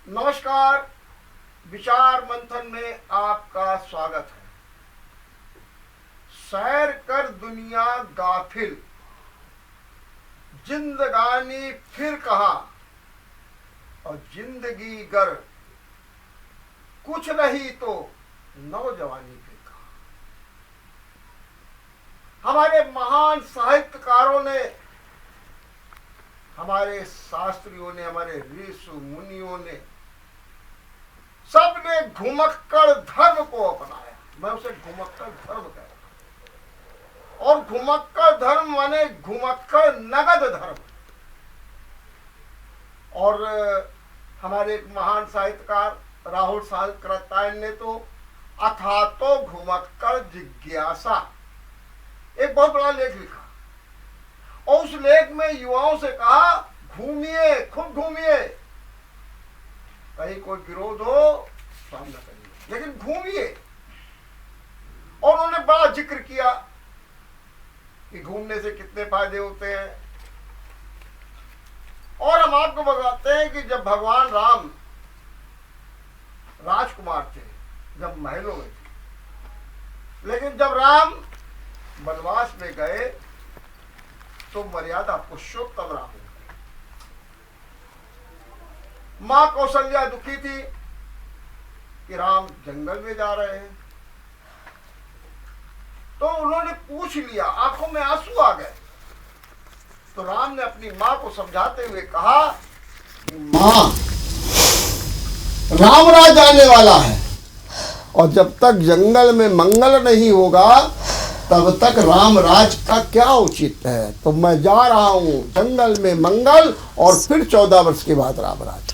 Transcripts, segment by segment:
नमस्कार। विचार मंथन में आपका स्वागत है। सैर कर दुनिया गाफिल, जिंदगानी फिर कहा, और जिंदगी गर कुछ रही तो नौजवानी फिर कहा। हमारे महान साहित्यकारों ने, हमारे शास्त्रियों ने, हमारे ऋषि मुनियों ने, सबने घुमक्कड़ धर्म को अपनाया। मैं उसे घुमक्कड़ धर्म कहता हूं। और घुमक्कड़ धर्म माने घुमक्कड़ नगद धर्म। और हमारे एक महान साहित्यकार राहुल साहब ने तो अथा तो घुमक्कड़ जिज्ञासा एक बहुत बड़ा लेख लिखा, और उस लेख में युवाओं से कहा, घूमिए, खूब घूमिए, कहीं कोई विरोध हो सामना करिए, लेकिन घूमिए। और उन्होंने बड़ा जिक्र किया कि घूमने से कितने फायदे होते हैं। और हम आपको बताते हैं कि जब भगवान राम राजकुमार थे, जब महलों में थे, लेकिन जब राम वनवास में गए तो मर्यादा पुरुषोत्तम राम। मां कौशल्या दुखी थी कि राम जंगल में जा रहे हैं, तो उन्होंने पूछ लिया, आंखों में आंसू आ गए। तो राम ने अपनी मां को समझाते हुए कहा कि मां, राम राज आने वाला है, और जब तक जंगल में मंगल नहीं होगा तब तक राम राज का क्या उचित है। तो मैं जा रहा हूं जंगल में मंगल, और फिर 14 वर्ष के बाद राम राज।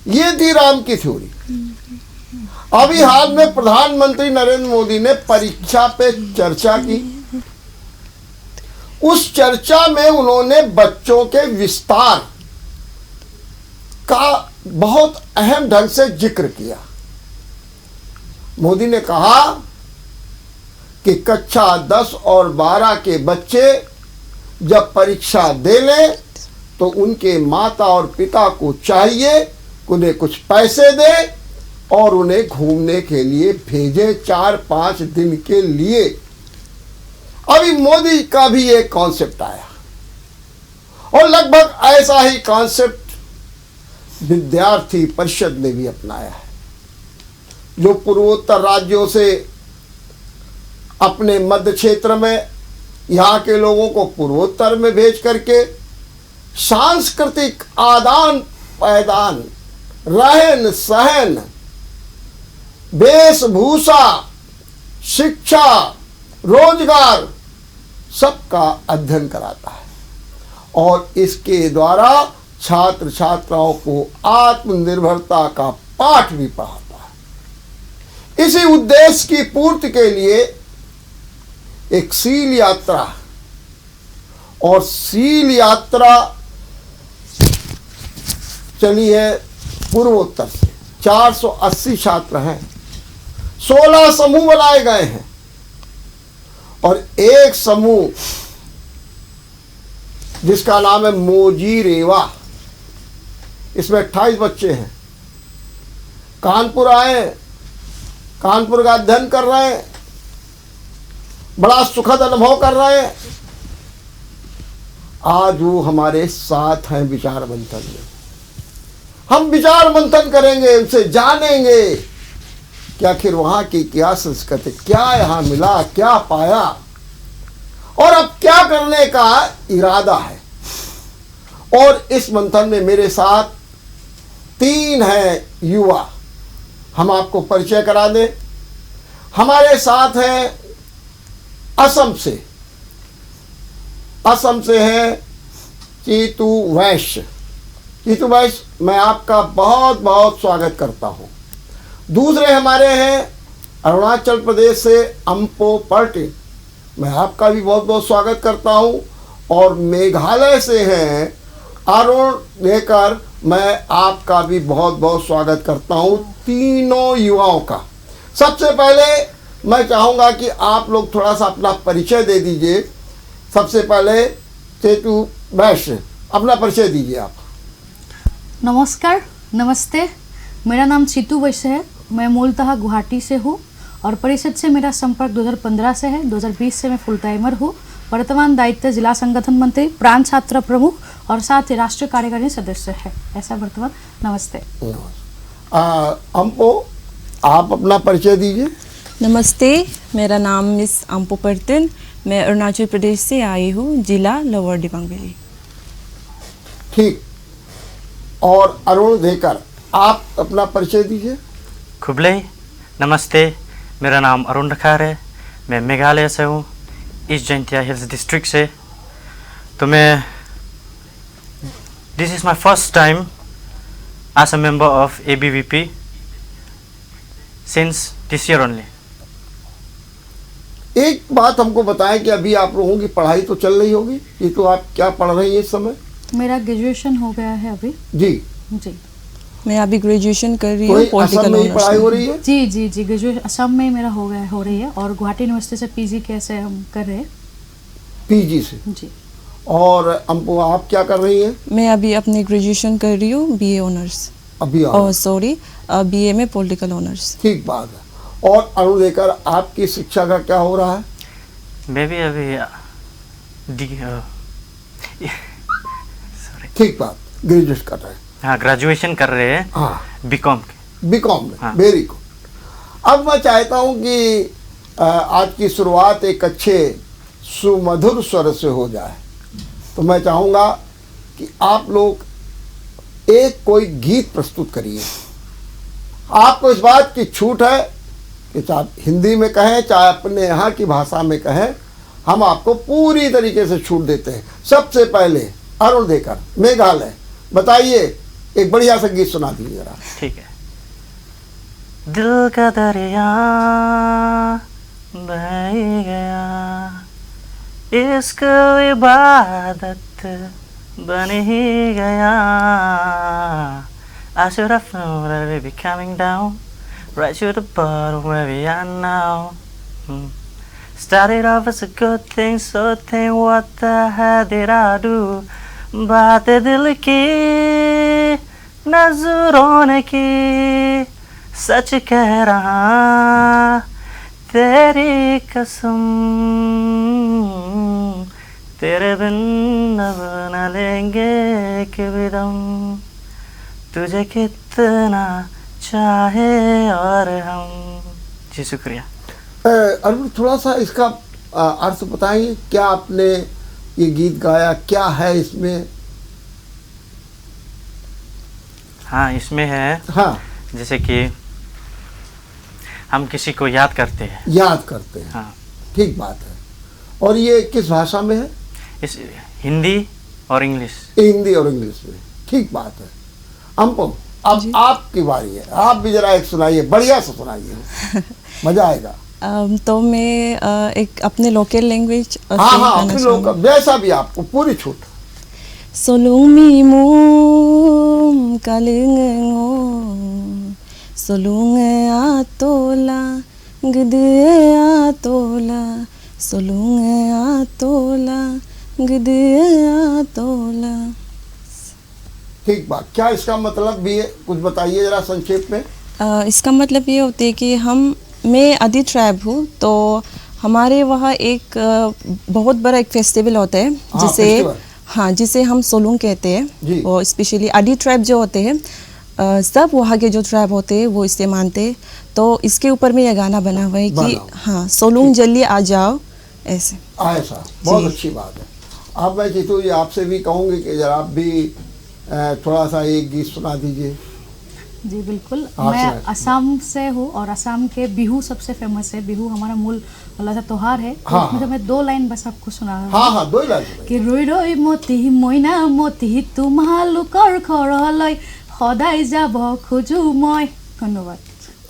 ये थी राम की थ्योरी। अभी हाल में प्रधानमंत्री नरेंद्र मोदी ने परीक्षा पे चर्चा की। उस चर्चा में उन्होंने बच्चों के विस्तार का बहुत अहम ढंग से जिक्र किया। मोदी ने कहा कि कक्षा 10 और 12 के बच्चे जब परीक्षा दे लें तो उनके माता और पिता को चाहिए कि उन्हें कुछ पैसे दे और उन्हें घूमने के लिए भेजे 4-5 दिन के लिए। अभी मोदी का भी एक कॉन्सेप्ट आया, और लगभग ऐसा ही कॉन्सेप्ट विद्यार्थी परिषद ने भी अपनाया है, जो पूर्वोत्तर राज्यों से अपने मध्य क्षेत्र में यहाँ के लोगों को पूर्वोत्तर में भेज करके सांस्कृतिक आदान प्रदान, रहन सहन, वेशभूषा, शिक्षा, रोजगार सबका अध्ययन कराता है, और इसके द्वारा छात्र छात्राओं को आत्मनिर्भरता का पाठ भी पढ़ाता है। इसी उद्देश्य की पूर्ति के लिए एक सील यात्रा, और सील यात्रा चली है पूर्वोत्तर से। 480 छात्र हैं, 16 समूह बनाए गए हैं, और एक समूह जिसका नाम है मोजी रेवा, इसमें 28 बच्चे हैं। कानपुर आए, कानपुर का अध्ययन कर रहे हैं, बड़ा सुखद अनुभव कर रहे हैं। आज वो हमारे साथ हैं विचार मंथन में। हम विचार मंथन करेंगे, उनसे जानेंगे कि आखिर वहां की क्या संस्कृति, क्या यहाँ मिला, क्या पाया, और अब क्या करने का इरादा है। और इस मंथन में मेरे साथ 3 हैं युवा। हम आपको परिचय करा दें। हमारे साथ हैं असम से हैं चीतू वैश्य। चीतू वैश्य, मैं आपका बहुत बहुत स्वागत करता हूं। दूसरे हमारे हैं अरुणाचल प्रदेश से अम्पो पर्टिन, मैं आपका भी बहुत बहुत स्वागत करता हूं। और मेघालय से हैं अरुण लेकर, मैं आपका भी बहुत बहुत स्वागत करता हूं, तीनों युवाओं का। सबसे पहले मैं चाहूँगा कि आप लोग थोड़ा सा अपना परिचय दे दीजिए। सबसे पहले चेतू वैश्य, अपना परिचय दीजिए आप। नमस्कार, नमस्ते, मेरा नाम सीतू वैश्य है। मैं मूलतः गुवाहाटी से हूँ और परिषद से मेरा संपर्क 2015 से है। 2020 से मैं फुल टाइमर हूँ। वर्तमान दायित्व जिला संगठन मंत्री, प्रांत छात्र प्रमुख और साथ ही राष्ट्रीय कार्यकारिणी सदस्य है। ऐसा वर्तमान। नमस्ते। अम्पो, आप अपना परिचय दीजिए। नमस्ते, मेरा नाम मिस अम्पो पर्टिन, मैं अरुणाचल प्रदेश से आई हूँ, जिला लोअर दिबांग वैली। ठीक। और अरुण धेकर, आप अपना परिचय दीजिए। खुबलई, नमस्ते, मेरा नाम अरुण धकार है। मैं मेघालय से हूँ, ईस्ट जैंतिया हिल्स डिस्ट्रिक्ट से। तो मैं this is my first time as a member of ABVP since this year only. एक बात हमको बताएं कि अभी आप लोगों की पढ़ाई तो चल रही होगी, ये तो आप क्या पढ़ रही हैं इस समय? मेरा ग्रेजुएशन हो गया है अभी। जी जी मैं अभी ग्रेजुएशन कर रही हूँ, कोई असम में ही पढ़ाई हो रही है? जी जी जी ग्रेजुएशन असम में मेरा हो रही है और गुवाहाटी यूनिवर्सिटी से PG कैसे हम कर रहे हैं। PG से। जी। और अम्पो, आप क्या कर रही हैं? मैं अभी अपनी ग्रेजुएशन कर रही हूँ, BA ऑनर्स। अभी BA में पॉलिटिकल ऑनर्स। ठीक बात है। और अरुण धेकर, आपकी शिक्षा का क्या हो रहा है? मैं भी अभी ठीक बात, ग्रेजुएट कर रहे हैं। हाँ, ग्रेजुएशन कर रहे हैं। हाँ, BCom के। BCom में। हाँ। Very good. अब मैं चाहता हूँ कि आज की शुरुआत एक अच्छे सुमधुर स्वर से हो जाए। तो मैं चाहूँगा कि आप लोग एक कोई गीत प्रस्तुत करिए। आपको इस बात की छूट है कि चाहे हिंदी में कहें चाहे अपने यहाँ की भाषा में कहें, हम आपको पूरी तरीके से छूट देते हैं। सबसे पहले अरुण धेकर, मेघालय, बताइए, एक बढ़िया सा गीत सुना दीजिए जरा। ठीक है। दिल का दरिया बह गया, इश्क इबादत बन ही गया। I should have known that we'd be coming down right to the bottom where we are now. Started off as a good thing, so think what the hell did I do? बात दिल की नजरों ने की, सच कह रहा तेरी कसम, तेरे बिन अब न लेंगे कभी दम, तुझे कितना चाहे और हम। जी शुक्रिया। अरुण, थोड़ा सा इसका अर्थ बताएंगे, क्या आपने ये गीत गाया, क्या है इसमें? हाँ, इसमें है। हाँ, जैसे कि हम किसी को याद करते हैं। याद करते हैं। हाँ। ठीक बात है। और ये किस भाषा में है? इस हिंदी और इंग्लिश। हिंदी और इंग्लिश में। ठीक बात है। अम्पो, अब आपकी बारी है, आप भी जरा एक सुनाइए, बढ़िया से सुनाइए, मजा आएगा। तो मैं एक अपने लोकल लैंग्वेज हाँ, अपने लोकल, जैसा भी आपको, पूरी छूट। सोलुंग मुम कालिंगो सोलुंग आतोला गदे आतोला सोलुंग आतोला गदे आतोला। ठीक बात। क्या इसका मतलब भी है, कुछ बताइए जरा संक्षेप में। इसका मतलब ये होता है कि मैं आदि ट्राइब हूँ, तो हमारे वहाँ एक बहुत बड़ा एक फेस्टिवल होता है, जिसे हम सोलुंग कहते हैं। और स्पेशली आदि ट्राइब जो होते हैं, सब वहाँ के जो ट्राइब होते हैं वो इसे मानते हैं। तो इसके ऊपर में यह गाना बना हुआ है कि हाँ, सोलुंग जल्दी आ जाओ, ऐसे। ऐसा बहुत अच्छी बात है। अब मैं जीतू जी आपसे भी कहूँगी कि जरा आप भी थोड़ा सा एक गीत सुना दीजिए। जी बिल्कुल। मैं असम से हूँ और असम के बिहू सबसे फेमस है। बिहू हमारा मूल वाला त्योहार है। हाँ, तो मैं 2 लाइन बस आपको सुना रहा हूँ। हाँ हाँ, 2 लाइन कि रोई रोई मोती मोइना मोती तुम्हालोकर घरলৈ सदाय যাব खोजू मैं। धन्यवाद।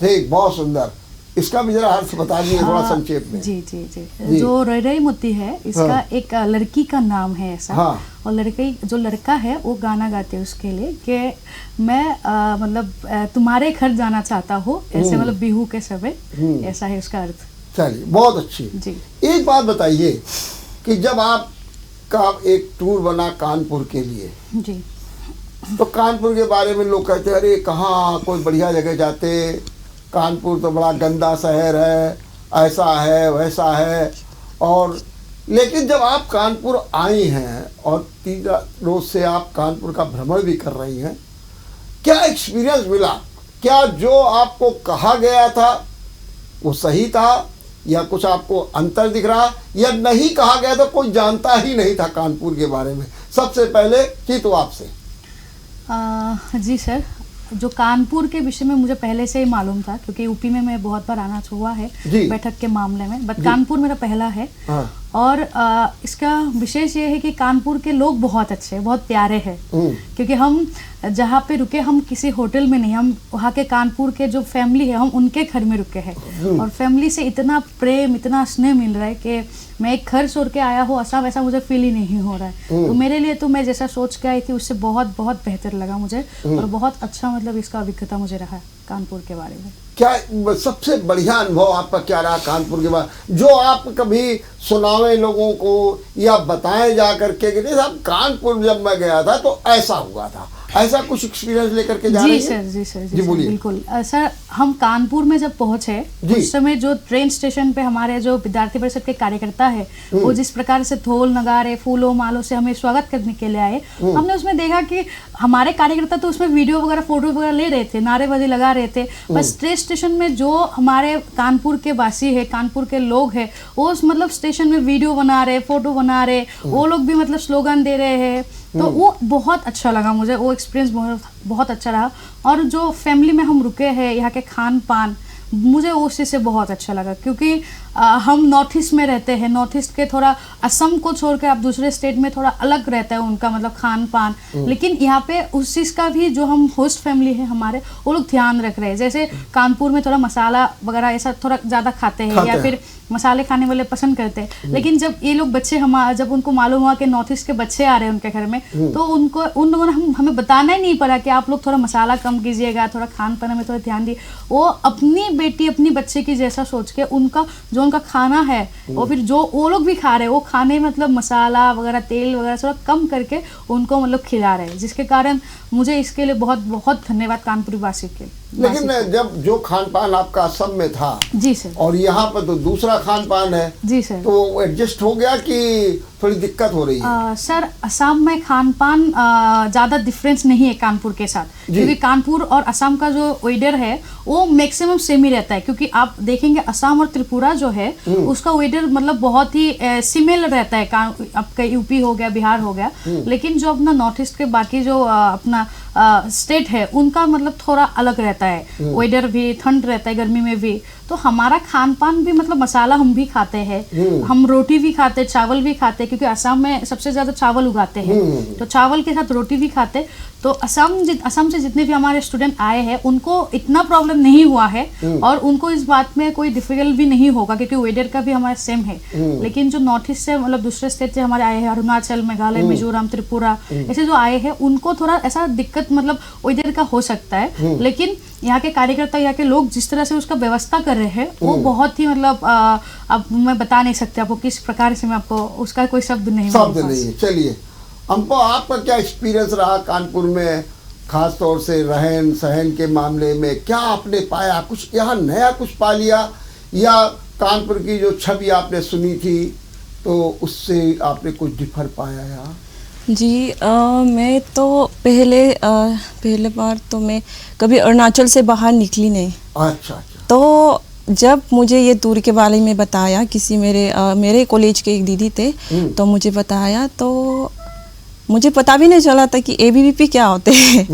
ठीक, बहुत सुंदर। इसका भी जरा अर्थ बता दीजिए थोड़ा संक्षेप में। जी जी जी। जो रोई रोई मोती है, इसका एक लड़की का नाम है ऐसा। हाँ। और जो लड़का है वो गाना गाते हैं उसके लिए कि मैं मतलब तुम्हारे घर जाना चाहता हूँ, ऐसे मतलब बिहू के समय, ऐसा है उसका अर्थ। चलिए, बहुत अच्छी जी। एक बात बताइए कि जब आपका एक टूर बना कानपुर के लिए जी, तो कानपुर के बारे में लोग कहते हैं अरे कहाँ कोई बढ़िया जगह जाते, कानपुर तो बड़ा गंदा शहर है, ऐसा है वैसा है। और लेकिन जब आप कानपुर आई हैं और 3 रोज से आप कानपुर का भ्रमण भी कर रही हैं, क्या एक्सपीरियंस मिला? क्या जो आपको कहा गया था वो सही था, या कुछ आपको अंतर दिख रहा, या नहीं कहा गया तो कोई जानता ही नहीं था कानपुर के बारे में? सबसे पहले तो आपसे। जी सर, जो कानपुर के विषय में मुझे पहले से ही मालूम था, क्योंकि यूपी में मैं बहुत बार आना हुआ है बैठक के मामले में, बट कानपुर मेरा पहला है। हाँ। और इसका विशेष ये है कि कानपुर के लोग बहुत अच्छे, बहुत प्यारे हैं। क्योंकि हम जहाँ पे रुके, हम किसी होटल में नहीं, हम वहाँ के कानपुर के जो फैमिली है, हम उनके घर में रुके हैं। और फैमिली से इतना प्रेम, इतना स्नेह मिल रहा है कि मैं एक घर छोड़ के आया हूँ ऐसा वैसा मुझे फील ही नहीं हो रहा है। तो मेरे लिए तो मैं जैसा सोच के आई थी उससे बहुत बहुत बेहतर लगा मुझे, और बहुत अच्छा मतलब इसका अभिज्ञता मुझे रहा कानपुर के बारे में। क्या सबसे बढ़िया अनुभव आपका क्या रहा कानपुर के बारे, जो आप कभी सुनावे लोगों को या बताएं जा करके कि नहीं साहब कानपुर जब मैं गया था तो ऐसा हुआ था, ऐसा कुछ एक्सपीरियंस लेकर के जा रहे हैं? जी सर, बिल्कुल सर। हम कानपुर में जब पहुंचे उस समय जो ट्रेन स्टेशन पे हमारे जो विद्यार्थी परिषद के कार्यकर्ता है वो जिस प्रकार से ढोल नगारे फूलों मालों से हमें स्वागत करने के लिए आए, हमने उसमें देखा कि हमारे कार्यकर्ता तो उसमें वीडियो वगैरह फोटो वगैरह ले रहे थे, नारेबाजी लगा रहे थे, बस ट्रेन स्टेशन में जो हमारे कानपुर के वासी है, कानपुर के लोग हैं, वो मतलब स्टेशन में वीडियो बना रहे, फोटो बना रहे, वो लोग भी मतलब स्लोगन दे रहे हैं। तो वो बहुत अच्छा लगा मुझे, वो एक्सपीरियंस बहुत अच्छा रहा। और जो फैमिली में हम रुके हैं, यहाँ के खान पान मुझे उस चीज़ से बहुत अच्छा लगा, क्योंकि हम नॉर्थ ईस्ट में रहते हैं, नॉर्थ ईस्ट के थोड़ा असम को छोड़ के आप दूसरे स्टेट में थोड़ा अलग रहता है उनका मतलब खान पान, लेकिन यहाँ पे उस चीज़ का भी जो हम होस्ट फैमिली है हमारे, वो लोग ध्यान रख रहे हैं। जैसे कानपुर में थोड़ा मसाला वगैरह ऐसा थोड़ा ज़्यादा खाते हैं या फिर मसाले खाने वाले पसंद करते हैं, लेकिन जब ये लोग बच्चे जब उनको मालूम हुआ कि नॉर्थ ईस्ट के बच्चे आ रहे हैं उनके घर में, तो उन लोगों ने हमें बताना ही नहीं पड़ा कि आप लोग थोड़ा मसाला कम कीजिएगा, थोड़ा खान पान में थोड़ा ध्यान दिए। वो अपनी बेटी अपनी बच्चे की जैसा सोच के उनका जो उनका खाना है और फिर जो वो लोग भी खा रहे हैं, वो खाने मतलब मसाला वगैरह तेल वगैरह थोड़ा कम करके उनको मतलब खिला रहे हैं, जिसके कारण मुझे इसके लिए बहुत बहुत धन्यवाद कानपुर वासी के। लेकिन जब जो खान पान आपका असम में था जी सर, और यहाँ पर तो दूसरा खान पान है जी सर, तो एडजस्ट हो गया कि थोड़ी दिक्कत हो रही है? सर असम में खान पान ज़्यादा डिफरेंस नहीं है कानपुर के साथ, क्योंकि कानपुर और असम का जो वेदर है वो मैक्सिमम सेम ही रहता है। क्योंकि आप देखेंगे असम और त्रिपुरा जो है उसका वेदर मतलब बहुत ही सिमिलर रहता है, आपका यूपी हो गया, बिहार हो गया, लेकिन जो अपना नॉर्थ ईस्ट के बाकी जो अपना स्टेट है उनका मतलब थोड़ा अलग रहता है, वेदर भी ठंड रहता है गर्मी में भी। तो हमारा खान पान भी मतलब मसाला हम भी खाते हैं, हम रोटी भी खाते, चावल भी खाते, क्योंकि असम में सबसे ज्यादा चावल उगाते हैं, तो चावल के साथ रोटी भी खाते। तो असम से जितने भी हमारे स्टूडेंट आए हैं उनको इतना प्रॉब्लम नहीं हुआ है और उनको इस बात में कोई डिफिकल्ट भी नहीं होगा, क्योंकि वेदर का भी हमारा सेम है। लेकिन जो नॉर्थ ईस्ट से मतलब दूसरे स्टेट से हमारे आए हैं, अरुणाचल, मेघालय, मिजोरम, त्रिपुरा, ऐसे जो आए हैं उनको थोड़ा ऐसा दिक्कत मतलब वेदर का हो सकता है। लेकिन यहाँ के कार्यकर्ता, यहाँ के लोग जिस तरह से उसका व्यवस्था कर रहे हैं वो बहुत ही मतलब अब मैं बता नहीं सकती आपको किस प्रकार से, मैं आपको उसका कोई शब्द नहीं है। चलिए हमको आपका क्या एक्सपीरियंस रहा कानपुर में, खास तौर से रहन सहन के मामले में? क्या आपने पाया, कुछ यहाँ नया कुछ पा लिया, या कानपुर की जो छवि आपने सुनी थी तो उससे आपने कुछ डिफर पाया यहाँ? जी मैं तो पहले बार तो मैं कभी अरुणाचल से बाहर निकली नहीं। अच्छा। तो जब मुझे ये टूर के बारे में बताया किसी मेरे कॉलेज के एक दीदी थे, तो मुझे बताया, तो मुझे पता भी नहीं चला था कि ABVP क्या होते हैं।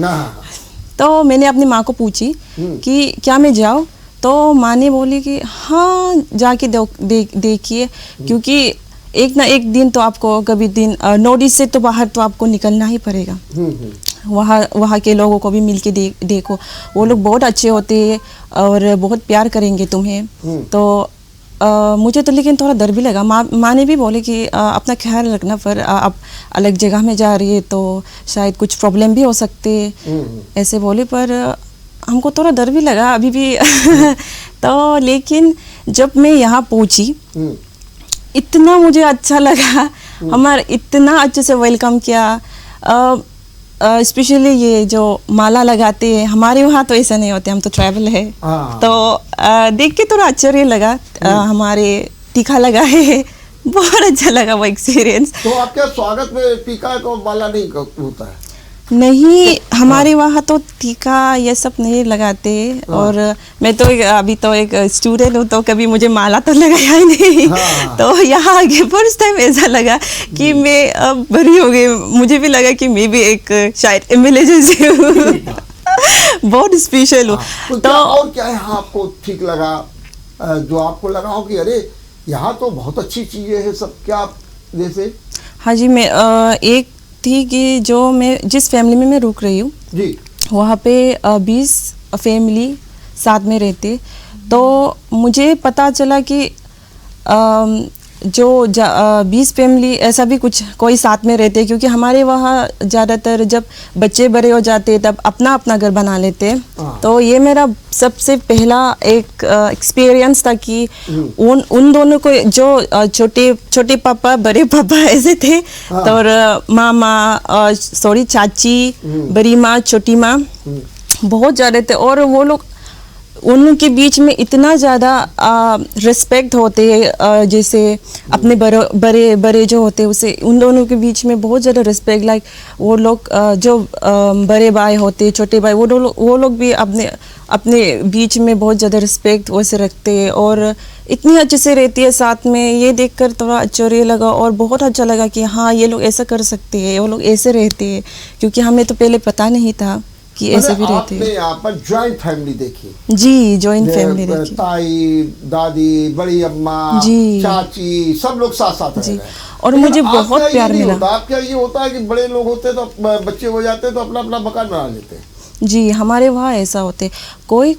तो मैंने अपनी माँ को पूछी कि क्या मैं जाऊँ, तो माँ ने बोली कि हाँ जाके देखिए, क्योंकि एक ना एक दिन तो आपको कभी दिन नॉर्थ से तो बाहर तो आपको निकलना ही पड़ेगा। वहाँ के लोगों को भी मिलके देखो, वो लोग बहुत अच्छे होते हैं और बहुत प्यार करेंगे तुम्हें। तो मुझे तो लेकिन थोड़ा डर भी लगा। माँ ने भी बोले कि अपना ख्याल रखना, पर आप अलग जगह में जा रही है तो शायद कुछ प्रॉब्लम भी हो सकते, ऐसे बोले। पर हमको थोड़ा डर भी लगा अभी भी तो लेकिन जब मैं यहाँ पहुँची इतना मुझे अच्छा लगा, हमारा इतना अच्छे से वेलकम किया। स्पेशली ये जो माला लगाते हैं, हमारे वहाँ तो ऐसा नहीं होता, हम तो ट्रैवल है। हाँ। तो देख के थोड़ा आश्चर्य लगा। हमारे टीका लगा है, बहुत अच्छा लगा वो एक्सपीरियंस। तो आपके स्वागत में टीका को माला नहीं होता है? नहीं, हमारे वहाँ तो टीका ये सब नहीं लगाते। और मैं तो अभी तो एक स्टूडेंट हूँ, तो कभी मुझे माला तो लगाया ही नहीं। हाँ। तो यहाँ आगे फर्स्ट टाइम ऐसा लगा कि मैं अब बड़ी हो गई, मुझे भी लगा कि मैं भी एक शायद एमएलए जैसी हूँ। बहुत स्पेशल हूँ। तो क्या और क्या यहाँ आपको ठीक लगा, जो आपको लगा हो कि अरे यहाँ तो बहुत अच्छी चीजें हैं सब, क्या जैसे? हाँ जी, मैं एक थी कि जो मैं जिस फैमिली में मैं रुक रही हूँ जी, वहाँ पे 20 फैमिली साथ में रहते। तो मुझे पता चला कि जो 20 फैमिली ऐसा भी कुछ कोई साथ में रहते, क्योंकि हमारे वहाँ ज़्यादातर जब बच्चे बड़े हो जाते तब अपना अपना घर बना लेते। तो ये मेरा सबसे पहला एक एक्सपीरियंस था कि उन दोनों को जो छोटे छोटे पापा बड़े पापा ऐसे थे। तो और मामा, सॉरी चाची, बड़ी माँ, छोटी माँ बहुत ज़्यादा थे। और वो लोग उनके बीच में इतना ज़्यादा रिस्पेक्ट होते हैं, जैसे अपने बड़े बड़े जो होते हैं उसे, उन दोनों के बीच में बहुत ज़्यादा रिस्पेक्ट। लाइक वो लोग जो बड़े भाई होते, छोटे भाई, वो लोग भी अपने बीच में बहुत ज़्यादा रिस्पेक्ट वैसे रखते हैं और इतनी अच्छे से रहती है साथ में। ये देखकर थोड़ा आश्चर्य लगा और बहुत अच्छा लगा कि हाँ, ये लोग ऐसा कर सकते हैं, वो लोग ऐसे रहते हैं, क्योंकि हमें तो पहले पता नहीं था कि ऐसे भी रहते हैं। आपने यहाँ पर ज्वाइंट फैमिली देखी? जी, ज्वाइंट फैमिली देखी। ताई, दादी, बड़ी अम्मा, जी, चाची, सब लोग साथ साथ रह रहे हैं। और मुझे बहुत प्यार मिला। आपका ये होता है कि बड़े लोग होते हैं तो बच्चे हो जाते हैं तो अपना अपना मकान बना लेते हैं? जी, हमारे वहाँ ऐसा होते, कोई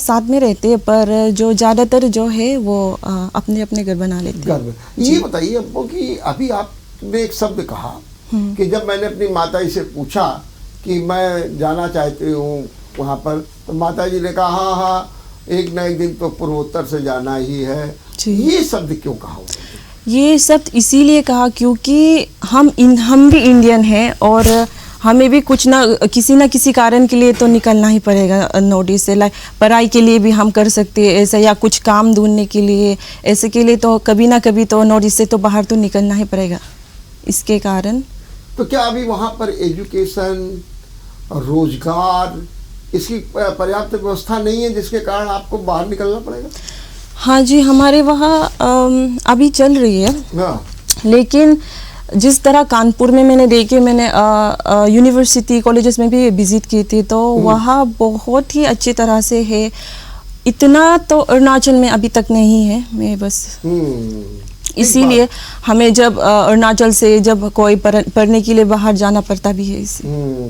साथ में रहते हैं, पर जो ज़्यादातर जो है वो अपने अपने घर बना लेते हैं। ये बताइए हमको कि अभी आपने एक शब्द कहा कि जब मैंने अपनी माताजी से पूछा कि मैं जाना चाहती हूँ वहाँ पर, तो माताजी ने कहा हाँ हाँ, एक ना एक दिन तो पूर्वोत्तर से जाना ही है। ये शब्द क्यों कहा? ये शब्द इसीलिए कहा क्योंकि हम भी इंडियन हैं और हमें भी कुछ ना किसी कारण के लिए तो निकलना ही पड़ेगा नॉर्थ से। लाइक पढ़ाई के लिए भी हम कर सकते हैं ऐसा, या कुछ काम ढूंढने के लिए ऐसे के लिए तो कभी ना कभी तो नॉर्थ से तो बाहर तो निकलना ही पड़ेगा, इसके कारण। तो क्या अभी वहाँ पर एजुकेशन, रोजगार, इसकी पर्याप्त व्यवस्था नहीं है जिसके कारण आपको बाहर निकलना पड़ेगा? हाँ जी, हमारे वहाँ अभी चल रही है। हाँ। लेकिन जिस तरह कानपुर में मैंने देखे, मैंने यूनिवर्सिटी कॉलेजेस में भी विजिट की थी, तो वहाँ बहुत ही अच्छी तरह से है। इतना तो अरुणाचल में अभी तक नहीं है। मैं बस इसीलिए हमें जब अरुणाचल से जब कोई पढ़ने के लिए बाहर जाना पड़ता भी है।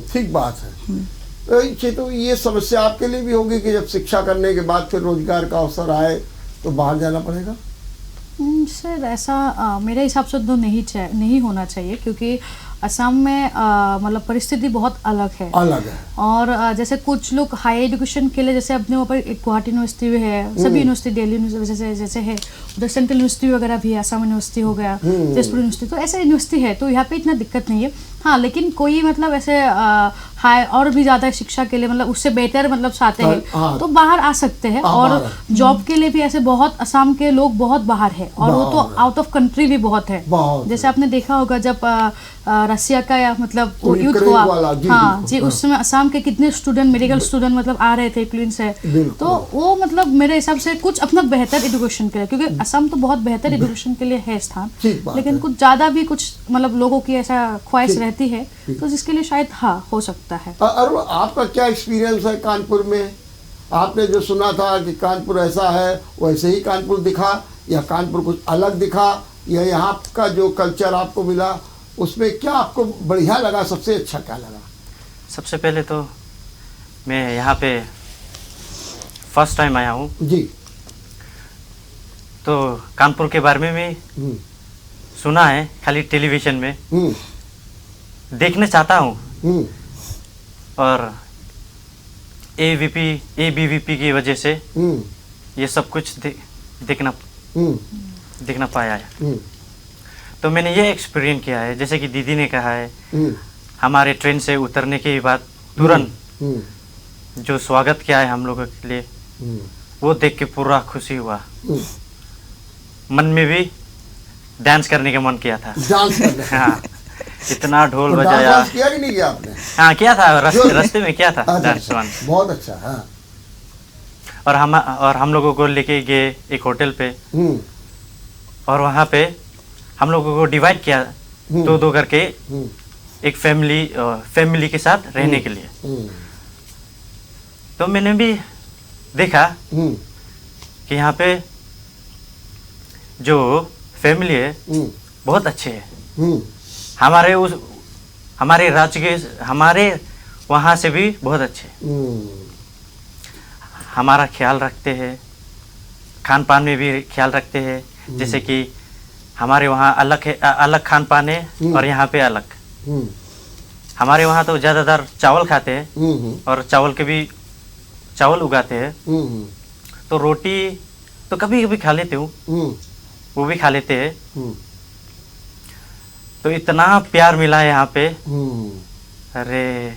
ठीक बात है। तो ये समस्या आपके लिए भी होगी कि जब शिक्षा करने के बाद फिर रोजगार का अवसर आए तो बाहर जाना पड़ेगा? सर ऐसा मेरे हिसाब से तो नहीं होना चाहिए, क्योंकि असम में मतलब परिस्थिति बहुत अलग है। और जैसे कुछ लोग हाई एजुकेशन के लिए, जैसे अपने वहाँ पर गुवाहाटी यूनिवर्सिटी भी है, सभी यूनिवर्सिटी, दिल्ली यूनिवर्सिटी जैसे है, उधर सेंट्रल यूनिवर्सिटी वगैरह भी है, असम यूनिवर्सिटी हो गया, तेजपुर यूनिवर्सिटी, तो ऐसे यूनिवर्सिटी है, तो यहाँ पे इतना दिक्कत नहीं है। हाँ, लेकिन कोई मतलब ऐसे हाई और भी ज़्यादा शिक्षा के लिए मतलब उससे बेहतर मतलब चाहते हैं तो बाहर आ सकते हैं। और जॉब के लिए भी ऐसे बहुत असम के लोग बहुत बाहर है, और वो तो आउट ऑफ कंट्री भी बहुत है। जैसे आपने देखा होगा जब रसिया का या मतलब वो युद्ध हुआ, हाँ जी, उस समय असम के कितने स्टूडेंट, मेडिकल स्टूडेंट मतलब आ रहे थे क्वींस से। तो वो मतलब मेरे हिसाब से कुछ अपना बेहतर एजुकेशन के लिए, क्योंकि असम तो बहुत बेहतर एजुकेशन के लिए है स्थान, लेकिन कुछ ज़्यादा भी कुछ मतलब लोगों की ऐसा ख्वाहिश रहती है, तो जिसके लिए शायद हाँ हो सकता है। और आपका क्या एक्सपीरियंस है कानपुर में? आपने जो सुना था कि कानपुर ऐसा है, वैसे ही कानपुर दिखा, या कानपुर कुछ अलग दिखा, या यहाँ का जो कल्चर आपको मिला उसमें क्या आपको बढ़िया लगा, सबसे अच्छा क्या लगा? सबसे पहले तो मैं यहाँ पे फर्स्ट टाइम आया हूँ जी, तो कानपुर के बारे में भी सुना है, खाली टेलीविज़न में देखना चाहता हूँ, और ABVP की वजह से ये सब कुछ देखना पाया है। तो मैंने ये एक्सपीरियंस किया है, जैसे कि दीदी ने कहा है, हमारे ट्रेन से उतरने के बाद तुरंत हम्म, जो स्वागत किया है हम लोगों के लिए, हम्म, वो देख के पूरा खुशी हुआ। हम्म। मन में भी डांस करने का मन किया था। डांस करने का। हाँ, इतना ढोल तो बजाया। डांस किया कि नहीं किया आपने? हाँ किया था, जो- रास्ते में किया था अच्छा, डांस अच्छा, वन। बहुत अच्छा। हाँ। और हम लोगों को लेके गए एक होटल पे, हम्म, और वहाँ पे हम लोगों को डिवाइड किया दो दो करके, हम्म, एक फैमिली के साथ रहने के लिए। हम्म, तो मैंने भी देखा हम्म, कि यहाँ पे जो फैमिली है हम्म, बहुत अच्छे है। हम्म, हमारे राज्य के, हमारे वहाँ से भी बहुत अच्छे, हम्म, हमारा ख्याल रखते हैं, खान पान में भी ख्याल रखते हैं। जैसे कि हमारे वहाँ अलग है, अलग खान पान है और यहाँ पे अलग। हम्म, हमारे वहाँ तो ज़्यादातर चावल खाते हैं हम्म, और चावल उगाते हैं, हम्म, तो रोटी तो कभी कभी खा लेते हूँ, हम्म, वो भी खा लेते हैं। हम्म, तो इतना प्यार मिला है यहाँ पे, हम्म। अरे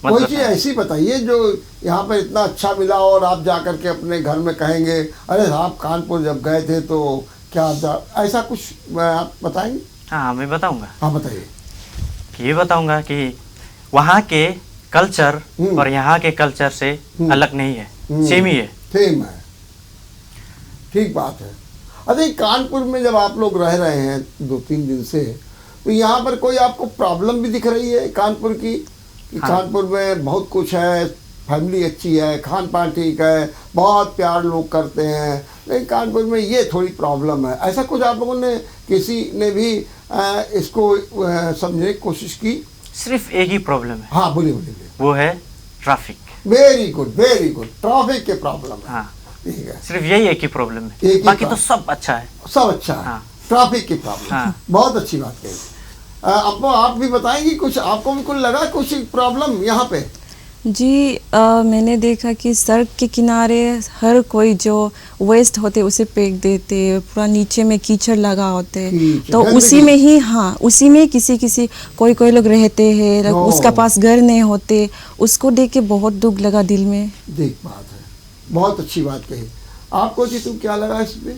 कोई चीज ऐसी बताइए जो यहाँ पर इतना अच्छा मिला और आप जाकर के अपने घर में कहेंगे, अरे आप कानपुर जब गए थे तो क्या ऐसा कुछ आप बताएंगे? हाँ मैं बताऊंगा। हाँ बताइए। ये बताऊंगा कि वहाँ के कल्चर और यहाँ के कल्चर से अलग नहीं है, सेम ही है। सेम है, ठीक बात है। अरे कानपुर में जब आप लोग रह रहे हैं 2-3 दिन से, तो यहाँ पर कोई आपको प्रॉब्लम भी दिख रही है कानपुर की? कि हाँ। कानपुर में बहुत कुछ है, फैमिली अच्छी है, खान पान ठीक है, बहुत प्यार लोग करते हैं, लेकिन कानपुर में ये थोड़ी प्रॉब्लम है, ऐसा कुछ आप लोगों ने, किसी ने भी इसको समझने की कोशिश की? सिर्फ एक ही प्रॉब्लम है, हाँ बोलिए बोलिए। वो है traffic. Very good very good, traffic के प्रॉब्लम है। हाँ, ठीक है, सिर्फ यही एक ही प्रॉब्लम एक है, ही बाकी तो प्रॉब्लम। सब अच्छा है। सब अच्छा है। हाँ। ट्रैफिक की प्रॉब्लम। हाँ। बहुत अच्छी बात कही। अब आप भी बताएंगी कुछ, आपको भी कुछ लगा कुछ प्रॉब्लम यहाँ पे? जी मैंने देखा कि सड़क के किनारे हर कोई जो वेस्ट होते उसे फेंक देते, पूरा नीचे में कीचड़ लगा होते, कीचड़, तो गंदगी। उसी में ही, हाँ उसी में किसी कोई लोग रहते हैं, ओ। उसका पास घर नहीं होते, उसको देख के बहुत दुख लगा दिल में। देख बात है, बहुत अच्छी बात कही। आपको जी तुम क्या लगा इसमें?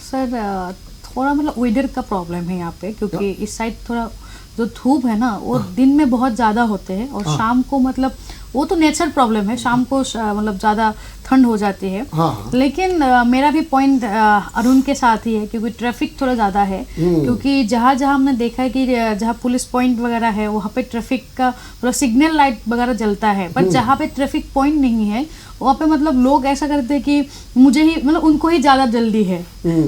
सर थोड़ा मतलब वेदर का प्रॉब्लम है यहाँ पे, क्योंकि इस साइड थोड़ा जो धूप है ना वो दिन में बहुत ज़्यादा होते हैं, और शाम को मतलब वो तो नेचर प्रॉब्लम है, शाम को मतलब ज़्यादा ठंड हो जाती है। हाँ। लेकिन मेरा भी पॉइंट अरुण के साथ ही है, क्योंकि ट्रैफिक थोड़ा ज़्यादा है। क्योंकि जहाँ जहाँ हमने देखा है कि जहाँ पुलिस पॉइंट वगैरह है वहाँ पे ट्रैफिक का मतलब सिग्नल लाइट वगैरह जलता है, पर जहाँ पे ट्रैफिक पॉइंट नहीं है वहाँ पे मतलब लोग ऐसा करते हैं कि मुझे ही मतलब उनको ही ज़्यादा जल्दी है।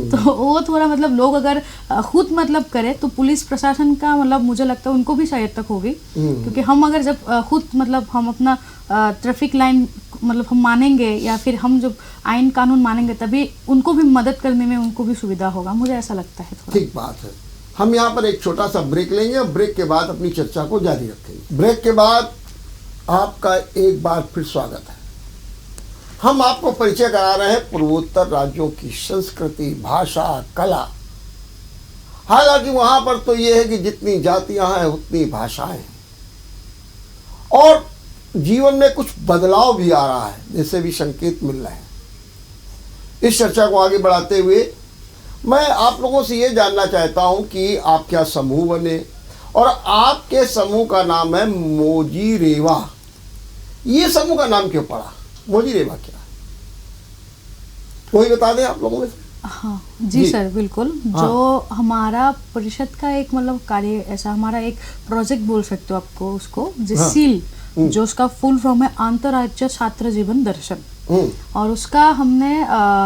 तो वो थोड़ा मतलब लोग अगर खुद मतलब करे तो पुलिस प्रशासन का मतलब मुझे लगता है उनको भी सहायता होगी, क्योंकि हम अगर जब खुद मतलब हम अपना ट्रैफिक लाइन मतलब हम मानेंगे या फिर हम जब आइन कानून मानेंगे तभी उनको भी मदद करने में उनको भी सुविधा होगा, मुझे ऐसा लगता है थोड़ा। ठीक बात है। हम यहाँ पर एक छोटा सा ब्रेक लेंगे और ब्रेक के बाद अपनी चर्चा को जारी रखेंगे। ब्रेक के बाद आपका एक बार फिर स्वागत है। हम आपको परिचय करा रहे हैं पूर्वोत्तर राज्यों की संस्कृति, भाषा, कला। हालांकि वहां पर तो यह है कि जितनी जातियां हैं उतनी भाषाएं हैं, और जीवन में कुछ बदलाव भी आ रहा है, जैसे भी संकेत मिल रहे हैं। इस चर्चा को आगे बढ़ाते हुए मैं आप लोगों से ये जानना चाहता हूं कि आप क्या समूह बने, और आपके समूह का नाम है मोजी रेवा। ये समूह का नाम क्यों पड़ा, मोजी रेवा क्या? कोई बता दें आप लोगों में से? हाँ जी सर बिल्कुल। हाँ। जो हमारा परिषद का एक मतलब कार्य ऐसा, हमारा एक प्रोजेक्ट बोल सकते हो आपको उसको, जो हाँ। सील, जो उसका फुल फॉर्म है अंतर्राज्य छात्र जीवन दर्शन, और उसका हमने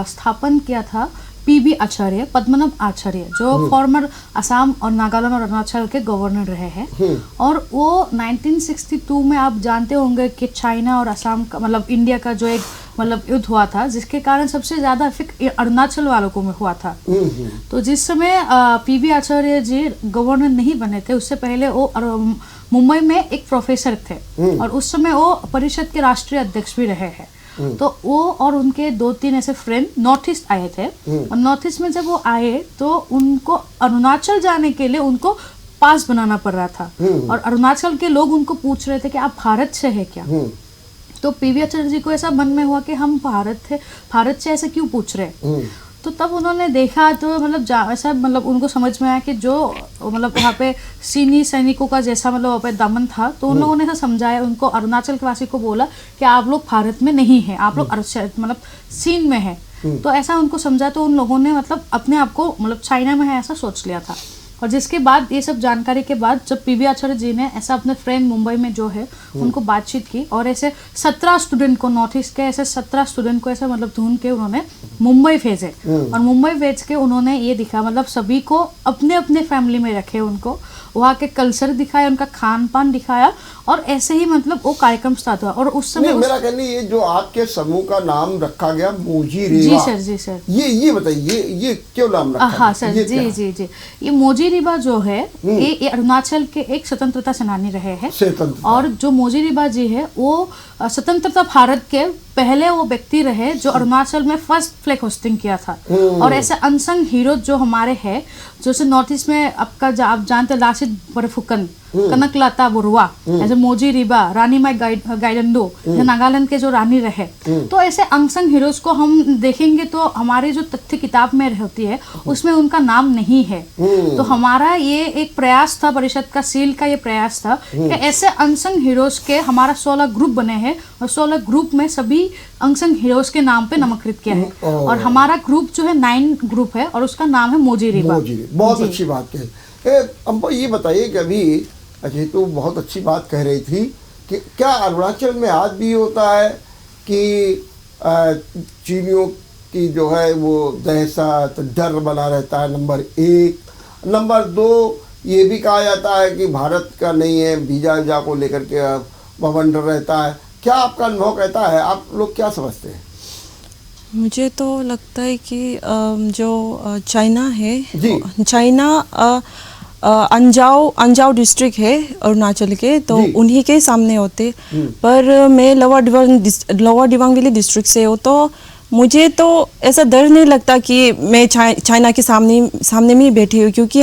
स्थापन किया था पीबी आचार्य, पद्मनाभ आचार्य, जो फॉर्मर असम और नागालैंड और अरुणाचल के गवर्नर रहे हैं। और वो 1962 में आप जानते होंगे कि चाइना और असम का मतलब इंडिया का जो एक मतलब युद्ध हुआ था, जिसके कारण सबसे ज्यादा इफेक्ट अरुणाचल वालों को में हुआ था। तो जिस समय पीबी आचार्य जी गवर्नर नहीं बने थे, उससे पहले वो मुंबई में एक प्रोफेसर थे, और उस समय वो परिषद के राष्ट्रीय अध्यक्ष भी रहे हैं। तो वो और उनके 2-3 ऐसे फ्रेंड नॉर्थ ईस्ट आए थे, और नॉर्थ ईस्ट में जब वो आए तो उनको अरुणाचल जाने के लिए उनको पास बनाना पड़ रहा था। और अरुणाचल के लोग उनको पूछ रहे थे कि आप भारत से है क्या। तो पीवी आचार्य जी को ऐसा मन में हुआ कि हम भारत से ऐसा क्यों पूछ रहे। तो तब उन्होंने देखा तो मतलब ऐसा मतलब उनको समझ में आया कि जो मतलब वहाँ पे चीनी सैनिकों का जैसा मतलब वहाँ पे दमन था, तो उन लोगों ने ऐसा समझाया, उनको अरुणाचल के वासी को बोला कि आप लोग भारत में नहीं हैं, आप लोग मतलब चीन में हैं। तो ऐसा उनको समझा, तो उन लोगों ने मतलब अपने आप को मतलब चाइना में है ऐसा सोच लिया था। और जिसके बाद ये सब जानकारी के बाद जब पीवी आचार्य जी ने ऐसा अपने फ्रेंड मुंबई में जो है उनको बातचीत की, और ऐसे 17 स्टूडेंट को, नॉर्थ ईस्ट के ऐसे 17 स्टूडेंट को ऐसे मतलब ढूंढ के उन्होंने मुंबई भेजे। और मुंबई भेज के उन्होंने ये दिखा मतलब सभी को अपने अपने फैमिली में रखे, उनको वहाँ के कल्चर दिखाया, उनका खान पान दिखाया, और ऐसे ही मतलब वो कार्यक्रम स्टार्ट हुआ। और उस समय मेरा कहना ये जो आपके समूह का नाम रखा गया मोजी रीबा, जी सर ये बताइए ये क्यों नाम रखा हाँ गया? सर, जी ये मोजी रीबा जो है ये अरुणाचल के एक स्वतंत्रता सेनानी रहे हैं। और जो मोजी रीबा जी है वो स्वतंत्रता भारत के पहले वो व्यक्ति रहे जो अरुणाचल में फर्स्ट फ्लैग होस्टिंग किया था। और ऐसे अनसंग हीरो जो हमारे हैं, जैसे नॉर्थ ईस्ट में आप जानते लासित बरफुकन, कनकलता बरुआ, ऐसे मोजी रीबा, रानी माई गाइडंडो, नागालैंड के जो रानी रहे। तो ऐसे अनसंग हीरोज को हम देखेंगे तो हमारी जो तथ्य किताब में होती है उसमें उनका नाम नहीं है। तो हमारा ये एक प्रयास था, परिषद का सील का ये प्रयास था कि ऐसे अनसंग हीरोज के हमारा 16 ग्रुप बने हैं, और 16 ग्रुप में सभी अनसंग हीरोज के नाम पे नामकृत किया है। और हमारा ग्रुप जो है 9 ग्रुप है और उसका नाम है मोजी रीबा। बहुत अच्छी बात कही। हमको ये बताइए कि अभी अच्छा तो बहुत अच्छी बात कह रही थी कि क्या अरुणाचल में आज भी होता है कि चीनियों की जो है वो दहशत डर बना रहता है, नंबर 1। नंबर 2 ये भी कहा जाता है कि भारत का नहीं है, वीजा को लेकर के बवंडर रहता है। क्या आपका अनुभव कहता है, आप लोग क्या समझते हैं? मुझे तो लगता है कि जो चाइना है, चाइना अंजाव डिस्ट्रिक्ट है अरुणाचल के, तो उन्हीं के सामने होते। पर मैं लोअर दिबांग वैली डिस्ट्रिक्ट से हूँ, तो मुझे तो ऐसा डर नहीं लगता कि मैं चाइना के सामने में बैठी हूँ, क्योंकि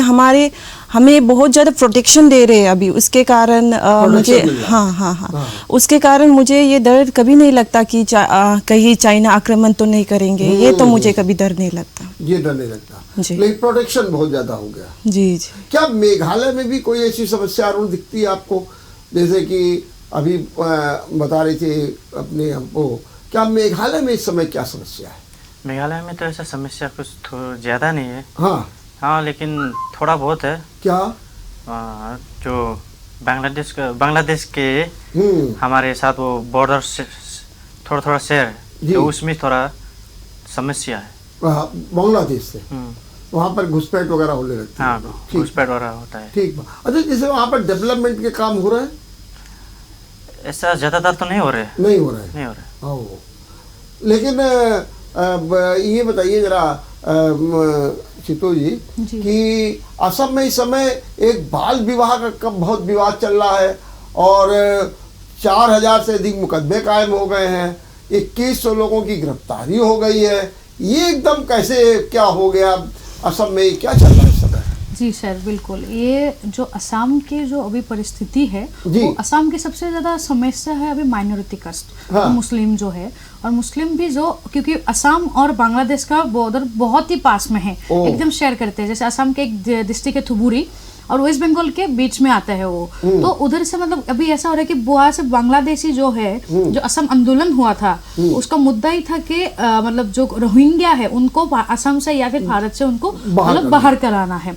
हमें बहुत ज़्यादा प्रोटेक्शन दे रहे हैं अभी। उसके कारण मुझे हाँ उसके कारण मुझे ये डर कभी नहीं लगता कि कहीं चाइना आक्रमण तो नहीं करेंगे। ये तो मुझे कभी डर नहीं लगता। ये डर नहीं लगता, लेकिन प्रोटेक्शन बहुत ज़्यादा हो गया। जी। क्या मेघालय में भी कोई ऐसी समस्या दिखती है आपको? जैसे कि अभी बता रही थी अपने हमको, क्या मेघालय में इस समय क्या समस्या है? मेघालय में तो ऐसा समस्या कुछ ज़्यादा नहीं है। हाँ, लेकिन थोड़ा बहुत है। क्या? जो बांग्लादेश के हमारे साथ वो बॉर्डर से थोड़ा शेयर है, तो उसमें थोड़ा समस्या है। बांग्लादेश से वहाँ पर घुसपैठ वगैरह होने लगती है। हाँ, घुसपैठ वगैरह होता है। ठीक। अच्छा, जैसे वहाँ पर डेवलपमेंट के काम हो रहे हैं? ऐसा ज़्यादातर तो नहीं हो रहे। लेकिन ये बताइए जरा चितो जी कि असम में इस समय एक बाल विवाह का बहुत विवाद चल रहा है, और 4000 से अधिक मुकदमे कायम हो गए हैं, 2100 लोगों की गिरफ्तारी हो गई है। ये एकदम कैसे क्या हो गया? असम में क्या चल रहा है इस समय? जी सर, बिल्कुल। ये जो असम की जो अभी परिस्थिति है, वो असम की सबसे ज़्यादा समस्या है अभी माइनॉरिटी कास्ट, तो मुस्लिम जो है। और मुस्लिम भी जो, क्योंकि असम और बांग्लादेश का बॉर्डर बहुत ही पास में है, एकदम शेयर करते हैं। जैसे असम के एक डिस्ट्रिक्ट है थुबुरी, और वेस्ट बंगाल के बीच में आता है वो। तो उधर से मतलब अभी ऐसा हो रहा है कि वहाँ से बांग्लादेशी जो है, जो असम आंदोलन हुआ था, उसका मुद्दा ही था कि मतलब जो रोहिंग्या है उनको असम से या फिर भारत से उनको मतलब बाहर कराना है।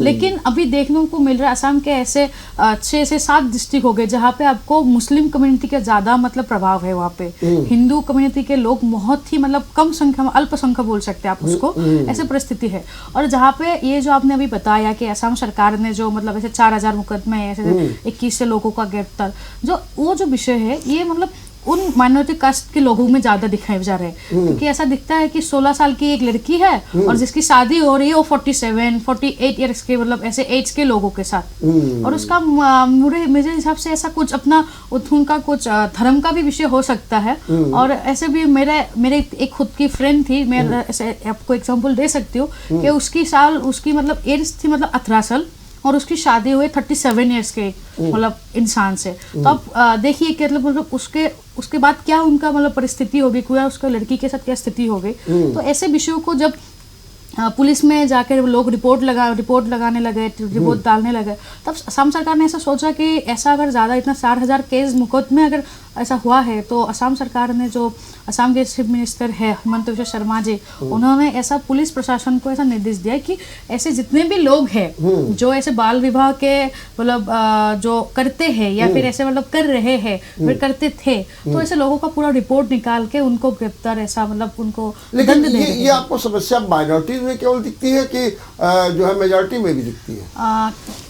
लेकिन अभी देखने को मिल रहा है असम के ऐसे 6 से 7 डिस्ट्रिक्ट हो गए जहाँ पे आपको मुस्लिम कम्युनिटी का ज्यादा मतलब प्रभाव है। वहाँ पे हिंदू कम्युनिटी के लोग बहुत ही मतलब कम संख्या में, अल्पसंख्यक बोल सकते हैं आप उसको, ऐसे परिस्थिति है। और जहाँ पे ये जो आपने अभी बताया कि असम सरकार ने जो मतलब ऐसे 4000 मुकदमे, ऐसे 21 से लोगों का गिरफ्तार, जो वो जो विषय है, ये मतलब उन माइनॉरिटी कास्ट के लोगों में ज्यादा दिखाए जा रहे हैं। क्योंकि ऐसा दिखता है कि 16 साल की एक लड़की है और जिसकी शादी हो रही है वो 47, 48 ईयर्स के मतलब ऐसे एज के लोगों के साथ, और उसका मेरे हिसाब से ऐसा कुछ अपना उनका कुछ धर्म का भी विषय हो सकता है। और ऐसे भी मेरे एक खुद की फ्रेंड थी, मैं ऐसे आपको एग्जाम्पल दे सकती हूँ कि उसकी मतलब एज थी मतलब 18 साल, और उसकी शादी हुई 37 ईयर्स के मतलब इंसान से। तो आप देखिए कि मतलब उसके बाद क्या उनका मतलब परिस्थिति होगी, क्या उसका लड़की के साथ क्या स्थिति होगी। तो ऐसे विषयों को जब पुलिस में जाकर लोग रिपोर्ट लगाने लगे, रिपोर्ट डालने लगे, तब असम सरकार ने ऐसा सोचा कि ऐसा अगर ज़्यादा इतना 4,000 केस मुकदमे अगर ऐसा हुआ है, तो असम सरकार ने, जो असम के चीफ मिनिस्टर है हिमंत विश्व शर्मा जी, उन्होंने ऐसा पुलिस प्रशासन को ऐसा निर्देश दिया कि ऐसे जितने भी लोग हैं जो ऐसे बाल विवाह के मतलब जो करते हैं या फिर ऐसे मतलब कर रहे हैं, फिर करते थे, तो ऐसे लोगों का पूरा रिपोर्ट निकाल के उनको गिरफ्तार ऐसा मतलब उनको लेकिन ये आपको समस्या माइनॉरिटीज में केवल दिखती है कि जो है मेजॉरिटी में भी दिखती है?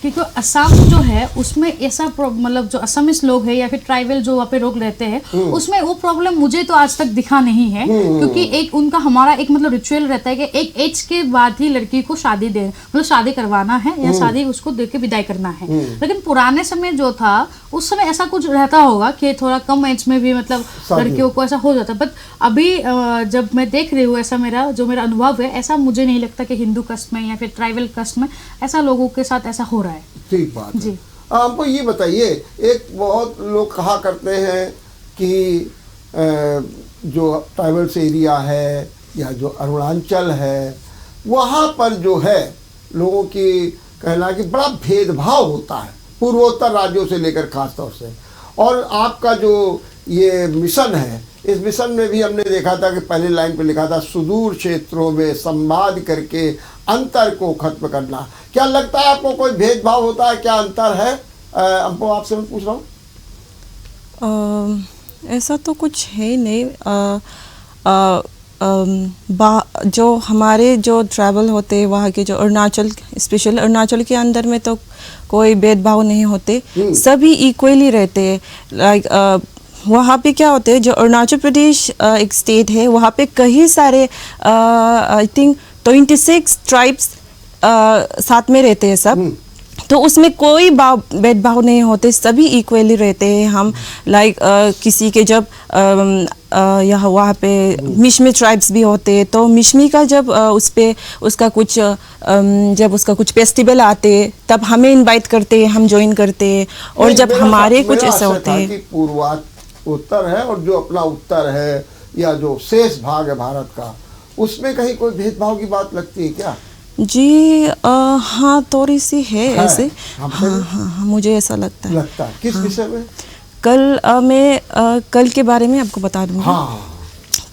क्योंकि असम जो है उसमें ऐसा मतलब जो असमीज लोग हैं या फिर ट्राइबल जो वहाँ पे लोग रहते हैं, उसमें वो प्रॉब्लम मुझे तो आज तक दिखा नहीं है। क्योंकि एक उनका हमारा एक मतलब रिचुअल रहता है कि एक एज के बाद ही लड़की को शादी मतलब शादी करवाना है या शादी उसको दे के विदाई करना है। लेकिन पुराने समय जो था उस समय ऐसा कुछ रहता होगा कि थोड़ा कम एज में भी मतलब लड़कियों को ऐसा हो जाता है। बट अभी जब मैं देख रही हूँ, ऐसा मेरा अनुभव है, ऐसा मुझे नहीं लगता कि हिंदू कास्ट में या फिर ट्राइबल कास्ट में ऐसा लोगों के साथ ऐसा हो रहा है। ठीक बात जी। हमको ये बताइए, एक बहुत लोग कहा करते हैं कि जो ट्राइबल्स एरिया है या जो अरुणाचल है, वहाँ पर जो है लोगों की कहना कि बड़ा भेदभाव होता है पूर्वोत्तर राज्यों से लेकर खास तौर से। और आपका जो ये मिशन है, इस मिशन में भी हमने देखा था कि पहली लाइन पे लिखा था सुदूर क्षेत्रों में संवाद करके अंतर को खत्म करना। क्या लगता है आपको कोई भेदभाव होता है, क्या अंतर है? हमको आपसे मैं पूछ रहा हूँ। ऐसा तो कुछ है नहीं। जो हमारे जो ट्रैवल होते हैं वहाँ के, जो अरुणाचल, स्पेशल अरुणाचल के अंदर में तो कोई भेदभाव नहीं होते, सभी इक्वली रहते हैं। लाइक वहाँ पे क्या होते हैं, जो अरुणाचल प्रदेश एक स्टेट है, वहाँ पे कई सारे आई थिंक 26 ट्राइब्स साथ में रहते हैं सब। तो उसमें कोई भेदभाव नहीं होते, सभी इक्वली रहते हैं हम। लाइक किसी के जब यहाँ वहाँ पे मिशमी ट्राइब्स भी होते हैं, तो मिशमी का जब उसका कुछ फेस्टिवल आते तब हमें इनवाइट करते हैं, हम ज्वाइन करते हैं। और जब हमारे कुछ ऐसा होते हैं, उत्तर है और जो अपना उत्तर है या जो शेष भाग है भारत का, उसमें कहीं कोई भेदभाव की बात लगती है क्या? जी हाँ, थोड़ी सी है ऐसे। हाँ, मुझे ऐसा लगता है। किस विषय में? कल के बारे में आपको बता दूंगी। हाँ।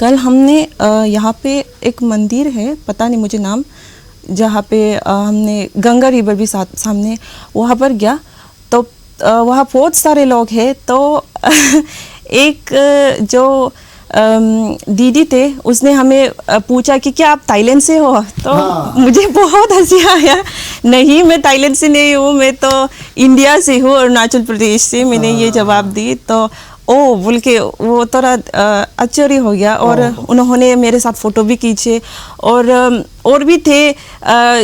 कल हमने यहाँ पे एक मंदिर है, पता नहीं मुझे नाम, जहाँ पे हमने गंगा रिवर भी सामने वहाँ पर गया, तो वहाँ बहुत सारे लोग हैं। तो एक जो दीदी थे, उसने हमें पूछा कि क्या आप थाईलैंड से हो? तो मुझे बहुत हंसी आया। नहीं, मैं थाईलैंड से नहीं हूँ, मैं तो इंडिया से हूँ, अरुणाचल प्रदेश से। मैंने ये जवाब दी तो ओ बोल के वो थोड़ा आश्चर्य हो गया। और उन्होंने मेरे साथ फ़ोटो भी खींचे। और भी थे,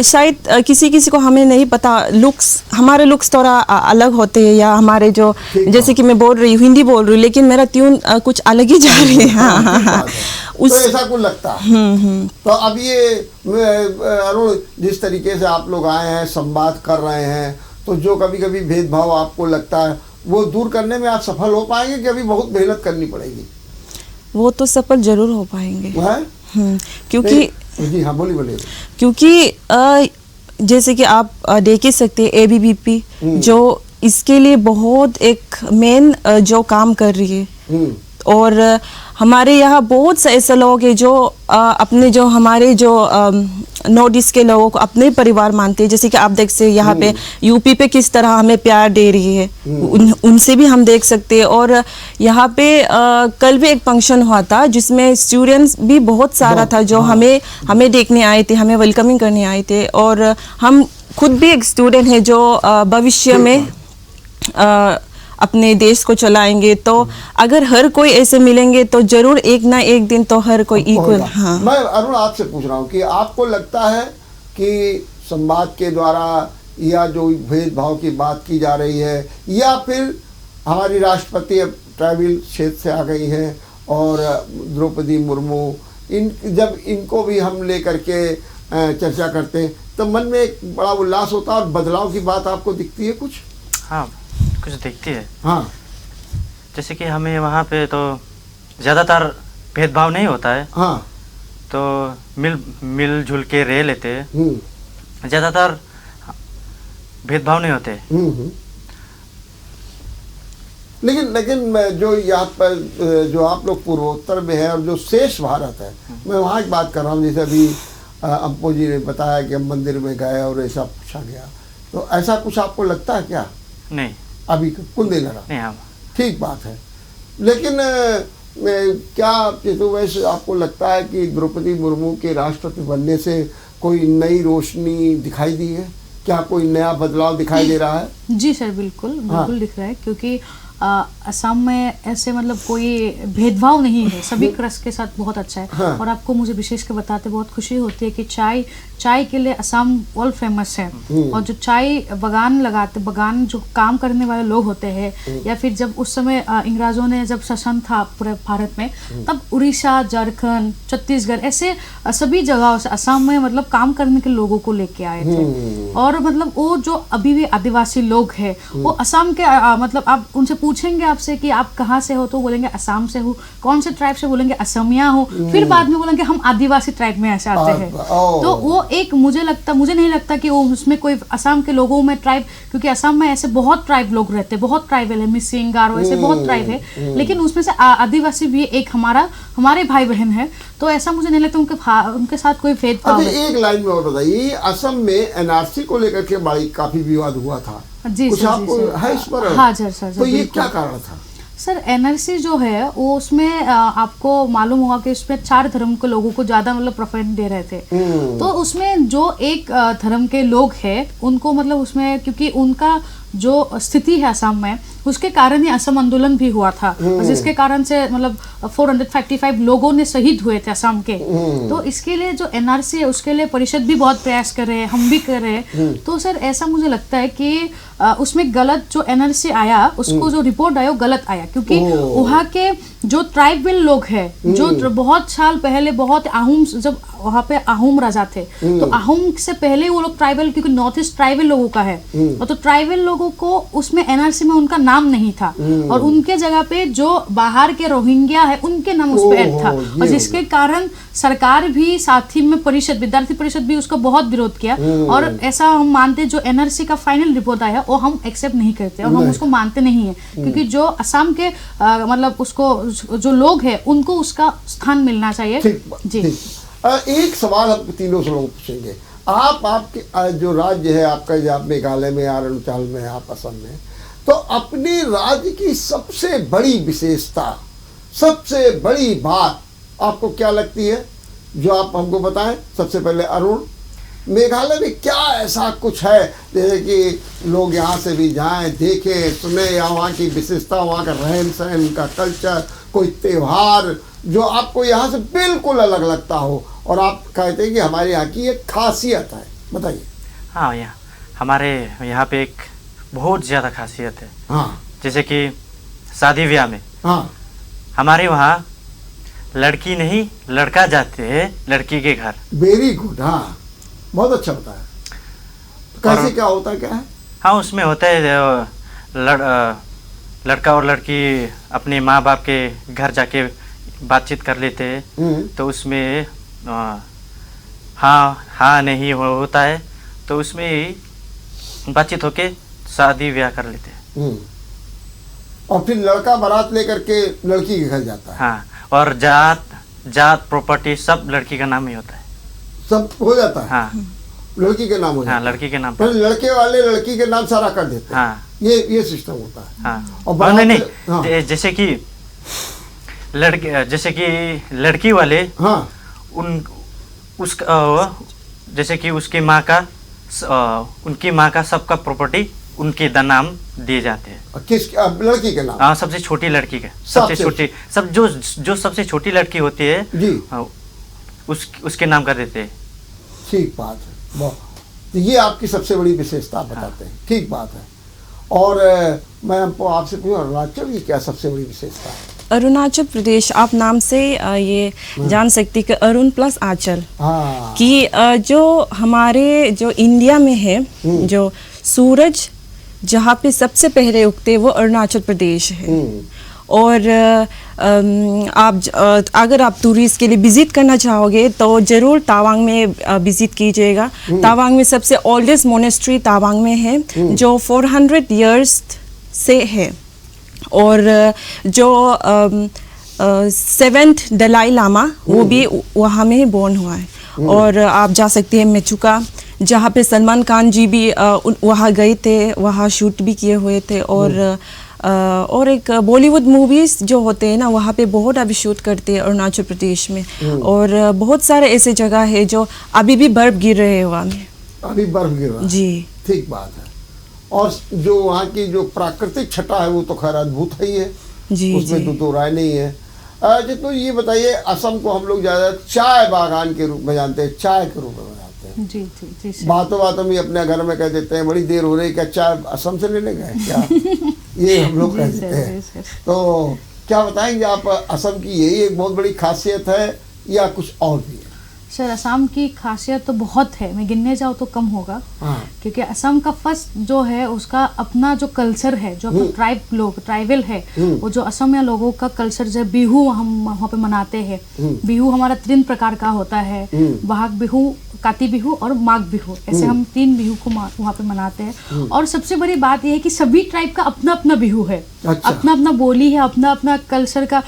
शायद किसी को हमें नहीं पता, हमारे लुक्स थोड़ा अलग होते हैं, या हमारे जो, जैसे कि मैं बोल रही हूँ, हिंदी बोल रही हूँ, लेकिन मेरा ट्यून कुछ अलग ही जा रही है। हाँ। तो ऐसा कुछ लगता है। तो अब ये अरुण, जिस तरीके से आप लोग आए हैं, संवाद कर रहे हैं, तो जो कभी कभी भेदभाव आपको लगता है, वो दूर करने में आप सफल हो पाएंगे कि अभी बहुत मेहनत करनी पड़ेगी? वो तो सफल जरूर हो पाएंगे। क्योंकि जी हाँ, बोलिए। क्योंकि जैसे कि आप देख ही सकते हैं, ABVP जो इसके लिए बहुत एक मेन जो काम कर रही है। और हमारे यहाँ बहुत से ऐसे लोग हैं जो अपने जो हमारे जो नॉर्थ ईस्ट के लोगों को अपने परिवार मानते हैं। जैसे कि आप देख सकते यहाँ पे यूपी पे किस तरह हमें प्यार दे रही है, उनसे भी हम देख सकते हैं। और यहाँ पे कल भी एक फंक्शन हुआ था जिसमें स्टूडेंट्स भी बहुत सारा था जो हमें देखने आए थे, हमें वेलकमिंग करने आए थे। और हम खुद भी एक स्टूडेंट है जो भविष्य में अपने देश को चलाएंगे। तो अगर हर कोई ऐसे मिलेंगे तो जरूर एक ना एक दिन तो हर कोई इक्वल। हाँ, मैं अरुण आपसे पूछ रहा हूँ कि आपको लगता है कि संवाद के द्वारा या जो भेदभाव की बात की जा रही है, या फिर हमारी राष्ट्रपति अब ट्राइबल क्षेत्र से आ गई हैं और द्रौपदी मुर्मू, जब इनको भी हम लेकर के चर्चा करते हैं, तो मन में एक बड़ा उल्लास होता है और बदलाव की बात आपको दिखती है कुछ? हाँ, कुछ दिखती है। हाँ जैसे कि हमें वहाँ पे तो ज़्यादातर भेदभाव नहीं होता है, हाँ। तो मिलजुल के रह लेते हैं, ज़्यादातर भेदभाव नहीं होते। लेकिन जो यहाँ पर जो आप लोग पूर्वोत्तर में है और जो शेष भारत है, मैं वहाँ की बात कर रहा हूँ। जैसे अभी अम्पो जी ने बताया कि हम मंदिर में गए और ऐसा पूछा गया, तो ऐसा कुछ आपको लगता है क्या? नहीं, अभी कुल नहीं लगा। नहीं। हाँ, ठीक बात है। लेकिन क्या चितू वैसे आपको लगता है कि द्रौपदी मुर्मू के राष्ट्रपति बनने से कोई नई रोशनी दिखाई दी है? क्या कोई नया बदलाव दिखाई दे रहा है? जी सर, बिल्कुल बिल्कुल दिख रहा है, क्योंकि असम में ऐसे मतलब कोई भेदभाव नहीं है, सभी क्रस के साथ बहुत अच्छा है। हाँ। और आपको मुझे विशेष कर बताते बहुत खुशी होती है कि चाय के लिए असम वर्ल्ड फेमस है। और जो चाय बगान जो काम करने वाले लोग होते हैं, या फिर जब उस समय इंग्रजों ने जब शासन था पूरे भारत में, तब उड़ीसा, झारखंड, छत्तीसगढ़ ऐसे सभी जगहों से असम में मतलब काम करने के लोगों को लेके आए थे। और मतलब वो जो अभी भी आदिवासी लोग हैं, वो असम के मतलब आप उनसे पूछेंगे आपसे कि आप कहाँ से हो, तो बोलेंगे असम से हो। कौन से ट्राइब से, बोलेंगे असमिया हो। फिर बाद में बोलेंगे हम आदिवासी ट्राइब में ऐसे आते हैं। तो वो एक मुझे नहीं लगता कि वो उसमें कोई असम के लोगों में ट्राइब, क्योंकि असम में ऐसे बहुत ट्राइब लोग रहते हैं, बहुत ट्राइबल है, मिसिंग, गारो, ऐसे बहुत ट्राइब है। लेकिन उसमें से आदिवासी भी एक हमारे भाई बहन है। तो ऐसा मुझे नहीं लगता उनके साथ कोई भेदभाव है। एक लाइन में और बताइए, असम में एनआरसी को लेकर के काफी विवाद हुआ था। जी कुछ सर, आपको है इस पर? हाँ सर, तो ये क्या कारण था? सर एनआरसी जो है वो उसमें आपको मालूम होगा कि उसमें 4 धर्म के लोगों को ज्यादा मतलब प्रेफरेंस दे रहे थे। तो उसमें जो एक धर्म के लोग हैं उनको मतलब उसमें, क्योंकि उनका जो स्थिति है असम में, उसके कारण ही असम आंदोलन भी हुआ था, जिसके कारण से मतलब 455 लोगों ने शहीद हुए थे असम के। तो इसके लिए जो एनआरसी है उसके लिए परिषद भी बहुत प्रयास कर रहे हैं, हम भी कर रहे हैं। तो सर ऐसा मुझे लगता है कि उसमें गलत जो एनआरसी आया, उसको जो रिपोर्ट आया वो गलत आया, क्योंकि वहाँ के जो ट्राइबल लोग हैं, जो बहुत साल पहले बहुत आहूम, जब वहाँ पे आहूम राजा थे, तो आहूम से पहले वो लोग ट्राइबल, क्योंकि नॉर्थ ईस्ट ट्राइबल लोगों का है, तो ट्राइबल लोगों को उसमें एनआरसी में उनका नाम नहीं था, और उनके जगह पे जो बाहर के रोहिंग्या है उनके नाम उस पे ऐड था। और जिसके कारण सरकार भी, साथ ही में विद्यार्थी परिषद भी उसका बहुत विरोध किया। और ऐसा हम मानते, जो एनआरसी का फाइनल रिपोर्ट आया वो हम एक्सेप्ट नहीं करते और हम उसको मानते नहीं है, क्योंकि जो असम के मतलब उसको जो लोग हैं उनको उसका स्थान मिलना चाहिए। जी एक सवाल हम तीनों से लोग पूछेंगे। आपके जो राज्य है आपका, जो आप मेघालय में, अरुणाचल में, आप असम में, तो अपने राज्य की सबसे बड़ी विशेषता, सबसे बड़ी बात आपको क्या लगती है, जो आप हमको बताएं? सबसे पहले अरुण, मेघालय में क्या ऐसा कुछ है जैसे कि लोग यहाँ से भी जाएं, देखें, सुने, या वहाँ की विशेषता, वहाँ का रहन सहन, उनका कल्चर, कोई त्यौहार जो आपको यहाँ से बिल्कुल अलग लगता हो और आप कहते हैं कि हमारे यहाँ की एक खासियत है, बताइए। हाँ, हमारे यहाँ पे एक बहुत ज़्यादा खासियत है। हाँ, जैसे कि शादी ब्याह में, हाँ, हमारे वहाँ लड़की नहीं लड़का जाते हैं लड़की के घर। Very good. हाँ, बहुत अच्छा होता है। कैसे क्या होता है, क्या है? हाँ, उसमें होता है लड़का और लड़की अपने माँ बाप के घर जाके बातचीत कर लेते हैं। तो उसमें हाँ नहीं होता है, तो उसमें बातचीत होके शादी ब्याह कर लेते हैं। और फिर लड़का बारात लेकर के लड़की के घर जाता है। हाँ, और जात प्रॉपर्टी सब लड़की का नाम ही होता है, सब हो जाता है। हाँ, लड़की के नाम हो जाता हाँ, है। लड़की के नाम पर लड़के वाले लड़की के नाम सारा कर देते हैं। हाँ, ये सिस्टम होता है। हाँ। और नहीं नहीं, हाँ। जैसे कि लड़की वाले, हाँ, जैसे कि उसकी माँ का, उनकी माँ का सबका प्रॉपर्टी उनके नाम दिए जाते हैं। किस लड़की के नाम? हाँ, सबसे छोटी लड़की के, सबसे छोटी, सब जो सबसे छोटी लड़की होती है जी, उसके नाम कर देते हैं। ठीक बात है, बहुत। ये आपकी सबसे बड़ी विशेषता बताते हैं। ठीक बात है। और मैं आपसे पूछूं, अरुणाचल की क्या सबसे बड़ी विशेषता है? अरुणाचल प्रदेश आप नाम से ये जान सकते कि अरुण प्लस आंचल हाँ कि जो हमारे जो इंडिया में है जो सूरज जहाँ पे सबसे पहले उगते वो अरुणाचल प्रदेश है। और अगर आप टूरिस्ट के लिए विजिट करना चाहोगे तो ज़रूर तावांग में विजिट कीजिएगा। तावांग में सबसे ओल्डेस्ट मोनेस्ट्री तावांग में है जो 400 इयर्स से है। और जो 7th दलाई लामा वो भी वहाँ में बोर्न हुआ है। और आप जा सकते हैं मेचुका जहाँ पे सलमान खान जी भी वहाँ गए थे, वहाँ शूट भी किए हुए थे। और एक बॉलीवुड मूवीज जो होते हैं ना वहाँ पे बहुत अभी शूट करते हैं अरुणाचल प्रदेश में। और बहुत सारे ऐसे जगह है जो अभी भी बर्फ गिर रहे हैं वहाँ में। अभी बर्फ गिर रहा है जी ठीक बात है। और जो वहाँ की जो प्राकृतिक छटा है वो तो खैर अद्भुत है ही है जी उसमें जी। तो राय नहीं है। तो ये बताइए असम को हम लोग ज़्यादा चाय बागान के रूप में जानते हैं, चाय के रूप में जानते हैं। जी जी जी सर। बातों बातों में अपने घर में कह देते हैं बड़ी देर हो रही, क्या चाय असम से लेने गए क्या ये हम लोग कह जी देते सर, हैं। जी सर। तो क्या बताएंगे आप असम की यही एक बहुत बड़ी खासियत है या कुछ और भी है? सर असम की खासियत तो बहुत है, मैं गिनने जाऊँ तो कम होगा। हाँ क्योंकि असम का फर्स्ट जो है उसका अपना जो कल्चर है, जो अपना ट्राइब लोग ट्राइबल है, वो जो असमिया लोगों का कल्चर जो है, बिहू हम वहाँ पे मनाते हैं। बिहू हमारा 3 प्रकार का होता है, बहाग बिहू, काती बिहू और माघ बिहू, ऐसे हम 3 बिहू को वहाँ पे मनाते हैं। और सबसे बड़ी बात यह है कि सभी ट्राइब का अपना अपना बिहू है, अच्छा। अपना अपना बोली है, अपना अपना कल्चर का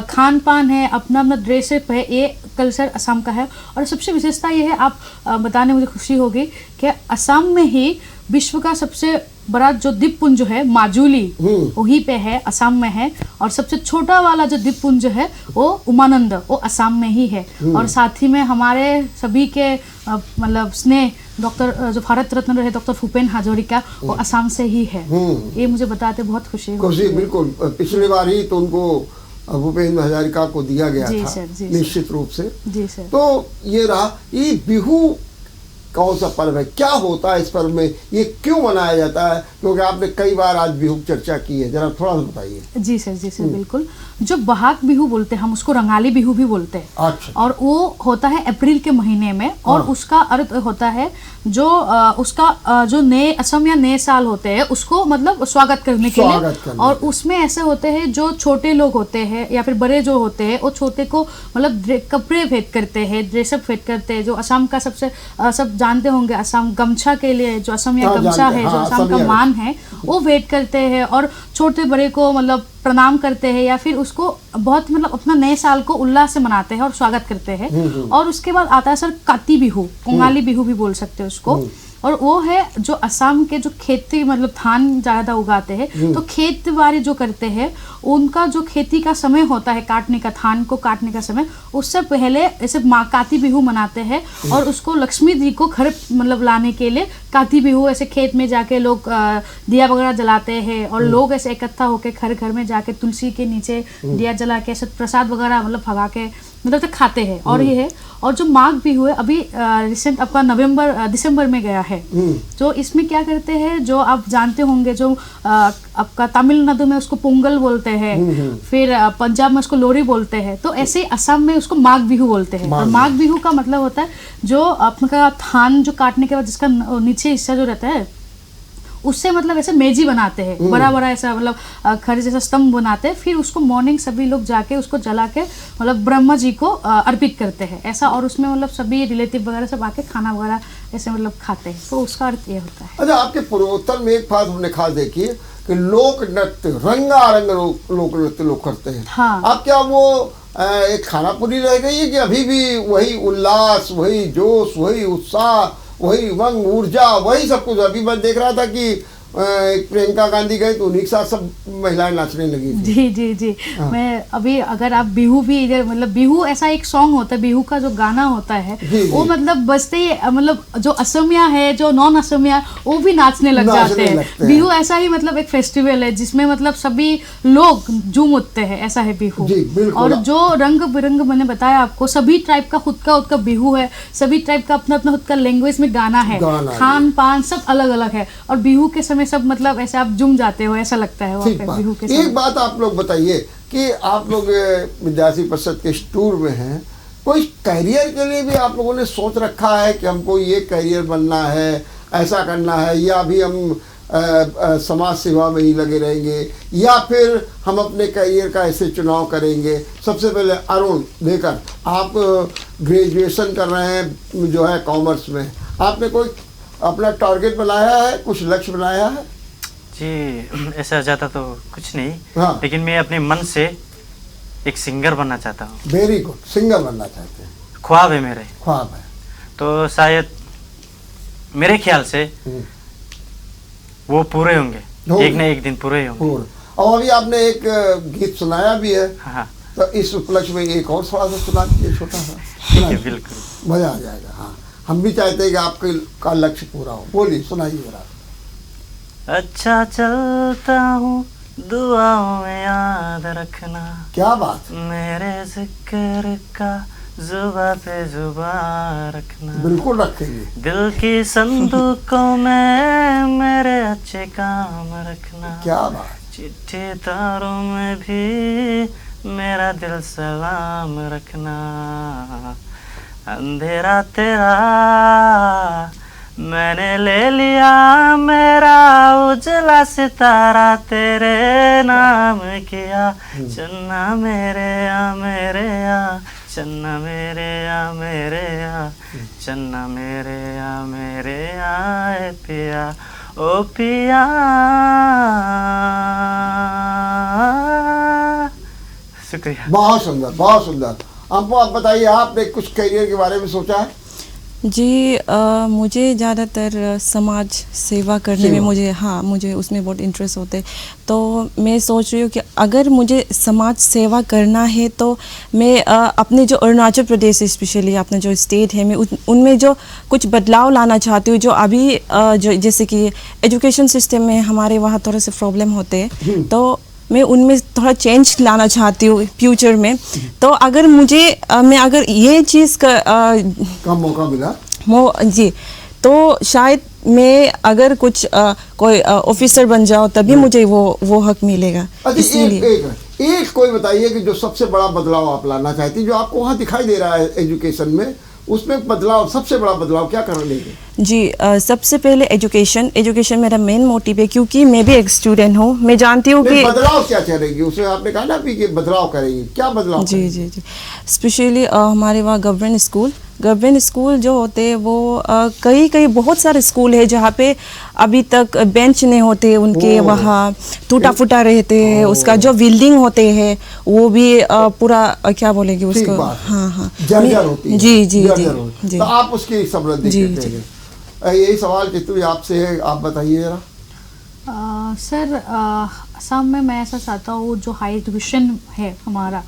खान पान है, अपना अपना ड्रेसअप है, ये कल्चर असम का है। और सबसे विशेषता ये है, आप बताने मुझे खुशी होगी कि असम में ही विश्व का सबसे बड़ा जो द्वीपपुंज है माजुली वहीं पे है, असम में है। और सबसे छोटा वाला जो द्वीपपुंज है वो उमानंद, वो असम में ही है। और साथ ही में हमारे सभी के मतलब स्नेह डॉक्टर जो भारत रत्न रहे डॉक्टर भूपेन हाजरिका, वो असम से ही है। ये मुझे बताते बहुत खुशी खुशी बिल्कुल। पिछली बार ही तो उनको भूपेन हजारिका को दिया गया जी था सर, जी निश्चित रूप से। जी सर। तो ये रहा, ये बिहू कौन सा पर्व है, क्या होता है इस पर्व में, ये क्यों मनाया जाता है? क्योंकि आपने कई बार आज बिहू की चर्चा की है, जरा थोड़ा सा बताइए। जी सर बिल्कुल। जो बहाग बिहू बोलते हैं हम उसको रंगाली बिहू भी बोलते हैं। अच्छा। और वो होता है अप्रैल के महीने में। और उसका अर्थ होता है जो उसका जो नए असम या नए साल होते हैं उसको मतलब स्वागत करने के लिए। और उसमें ऐसे होते हैं जो छोटे लोग होते हैं या फिर बड़े जो होते हैं वो छोटे को मतलब कपड़े भेंट करते हैं, ड्रेसअप भेंट करते हैं। जो असम का सबसे सब जानते होंगे, असम गमछा के लिए जो असमिया गमछा है, जो असम का मान है, वो भेंट करते हैं और छोटे बड़े को मतलब प्रणाम करते हैं या फिर उसको बहुत मतलब अपना नए साल को उल्लास से मनाते हैं और स्वागत करते हैं। और उसके बाद आता है सर काती बिहू, कोंगाली बिहू भी बोल सकते हैं उसको। और वो है जो असम के जो खेती मतलब धान ज़्यादा उगाते हैं, तो खेत बाड़ी जो करते हैं उनका जो खेती का समय होता है, काटने का, धान को काटने का समय, उससे पहले ऐसे काती बिहू मनाते हैं। और उसको लक्ष्मी जी को घर मतलब लाने के लिए काती बिहू ऐसे खेत में जाके लोग दिया वगैरह जलाते हैं। और लोग ऐसे इकट्ठा होकर घर घर में जाके तुलसी के नीचे दिया जला के ऐसे प्रसाद वगैरह मतलब भगा के मतलब तो खाते हैं। और ये है। और जो माघ बिहू है अभी रिसेंट आपका दिसंबर में गया है, तो इसमें क्या करते हैं जो आप जानते होंगे, जो आपका तमिलनाडु में उसको पोंगल बोलते हैं, फिर पंजाब में उसको लोहड़ी बोलते हैं, तो ऐसे असम में उसको माघ बिहू बोलते हैं। और माघ बिहू का मतलब होता है जो आपका धान जो काटने के बाद जिसका नीचे हिस्सा जो रहता है उससे मतलब ऐसे मेजी बनाते हैं, बड़ा बड़ा ऐसा मतलब घर जैसा स्तंभ बनाते हैं। फिर उसको मॉर्निंग सभी लोग जाके उसको जला के मतलब ब्रह्मा जी को अर्पित करते हैं ऐसा। और उसमें मतलब सभी रिलेटिव वगैरह सब आके खाना वगैरह ऐसे मतलब खाते हैं, तो उसका अर्थ ये होता है। अच्छा, आपके पूर्वोत्तर में एक बात हमने खास देखी है कि लोक नृत्य रंगारंग लोक नृत्य लोग करते हैं। हाँ। अब क्या वो एक खानापुरी रह गई है कि अभी भी वही उल्लास, वही जोश, वही उत्साह, वही उमंग, ऊर्जा, वही सब कुछ? अभी मैं देख रहा था कि प्रियंका गांधी गए तो उन्हीं के साथ सब महिलाएं नाचने लगी थी। जी जी जी। मैं अभी अगर आप बिहू भी इधर मतलब बिहू ऐसा एक सॉन्ग होता है, बिहू का जो गाना होता है वो मतलब बजते ही मतलब जो असमिया है जो नॉन असमिया वो भी नाचने लग जाते हैं। बिहू ऐसा ही मतलब एक फेस्टिवल है जिसमें मतलब सभी लोग झूम उठते हैं, ऐसा है बिहू। और जो रंग बिरंग मैंने बताया आपको, सभी ट्राइब का खुद का बिहू है, सभी ट्राइब का अपना अपना खुद का लैंग्वेज में गाना है, खान पान सब अलग अलग है। और बिहू के समय सब मतलब ऐसे आप जुम जाते हो, ऐसा लगता है वहाँ पे बिहू के समय। एक बात आप लोग बताइए कि आप लोग विद्यार्थी परिषद के इस टूर में हैं, कोई करियर के लिए भी आप लोगों ने सोच रखा है कि हमको ये करियर बनना है, ऐसा करना है, या अभी हम समाज सेवा में ही लगे रहेंगे, या फिर हम अपने करियर का ऐसे चुनाव करेंगे? सबसे पहले अरुण देकर, आप ग्रेजुएशन कर रहे हैं जो है कॉमर्स में, आपने कोई अपना टारगेट बनाया है, कुछ लक्ष्य बनाया है? जी ऐसा ज़्यादा तो कुछ नहीं, हाँ। लेकिन मैं अपने मन से एक सिंगर बनना चाहता हूँ। वेरी गुड, सिंगर बनना चाहते हैं, ख्वाब है मेरे, ख्वाब है। तो शायद मेरे ख्याल से वो पूरे होंगे, एक न एक दिन पूरे होंगे। और अभी आपने एक गीत सुनाया भी है, हाँ तो इस उपलक्ष्य में एक और थोड़ा सा सुना दीजिए, छोटा सा सुना दीजिए। बिल्कुल, मजा आ जाएगा। हाँ, हम भी चाहते हैं कि आपके का लक्ष्य पूरा हो। बोलिए, सुनाइए जरा। अच्छा चलता हूँ, दुआओं में याद रखना, क्या बात, मेरे जिक्र का जुबा पे जुबा रखना, बिल्कुल रखेंगे। दिल की संदूकों में मेरे अच्छे काम रखना, क्या बात, चिट्ठी तारों में भी मेरा दिल सलाम रखना, अंधेरा तेरा मैंने ले लिया, मेरा उजला सितारा तेरे नाम किया, चन्ना मेरे आ मेरे आ, चन्ना मेरे आ मेरे आ, चन्ना मेरे आ मेरे आए पिया, ओ पिया। शुक्रिया। बहुत सुंदर, बहुत सुंदर। हमको आप बताइए, आपने कुछ करियर के बारे में सोचा है? जी मुझे ज़्यादातर समाज सेवा करने में मुझे उसमें बहुत इंटरेस्ट होते हैं। तो मैं सोच रही हूँ कि अगर मुझे समाज सेवा करना है तो मैं अपने जो अरुणाचल प्रदेश स्पेशली अपना जो स्टेट है, मैं उनमें जो कुछ बदलाव लाना चाहती हूँ। जो अभी जो जैसे कि एजुकेशन सिस्टम में हमारे वहाँ थोड़े से प्रॉब्लम होते हैं, तो मैं उनमें थोड़ा चेंज लाना चाहती हूँ फ्यूचर में। तो अगर मुझे मैं अगर ये चीज़ का मौका मिला जी, तो शायद मैं अगर कुछ कोई ऑफिसर बन जाऊँ तभी मुझे वो हक मिलेगा। एक कोई बताइए कि जो सबसे बड़ा बदलाव आप लाना चाहती हैं, जो आपको वहाँ दिखाई दे रहा है एजुकेशन में, उसमें बदलाव, सबसे बड़ा बदलाव क्या करना लेंगे? जी सबसे पहले एजुकेशन मेरा मेन मोटिव है, क्योंकि मैं भी एक स्टूडेंट हूँ। मैं जानती हूँ कि बदलाव क्या करेंगी, उसमें आपने कहा ना कि बदलाव करेंगी, क्या बदलाव? जी स्पेशली हमारे वहाँ गवर्नमेंट स्कूल जो होते हैं वो कई बहुत सारे स्कूल है जहाँ पे अभी तक बेंच नहीं होते, उनके वहाँ टूटा फूटा रहते हैं, उसका जो बिल्डिंग होते हैं वो भी पूरा क्या बोलेंगे उसको, हाँ जर्जर होती है। जी तो आप उसकी समृद्धि कहते हैं। यही सवाल चित्तू आपसे है, आप बताइए जरा। सर असम में मैं ऐसा चाहता हूँ, जो हाई एजुकेशन है हमारा,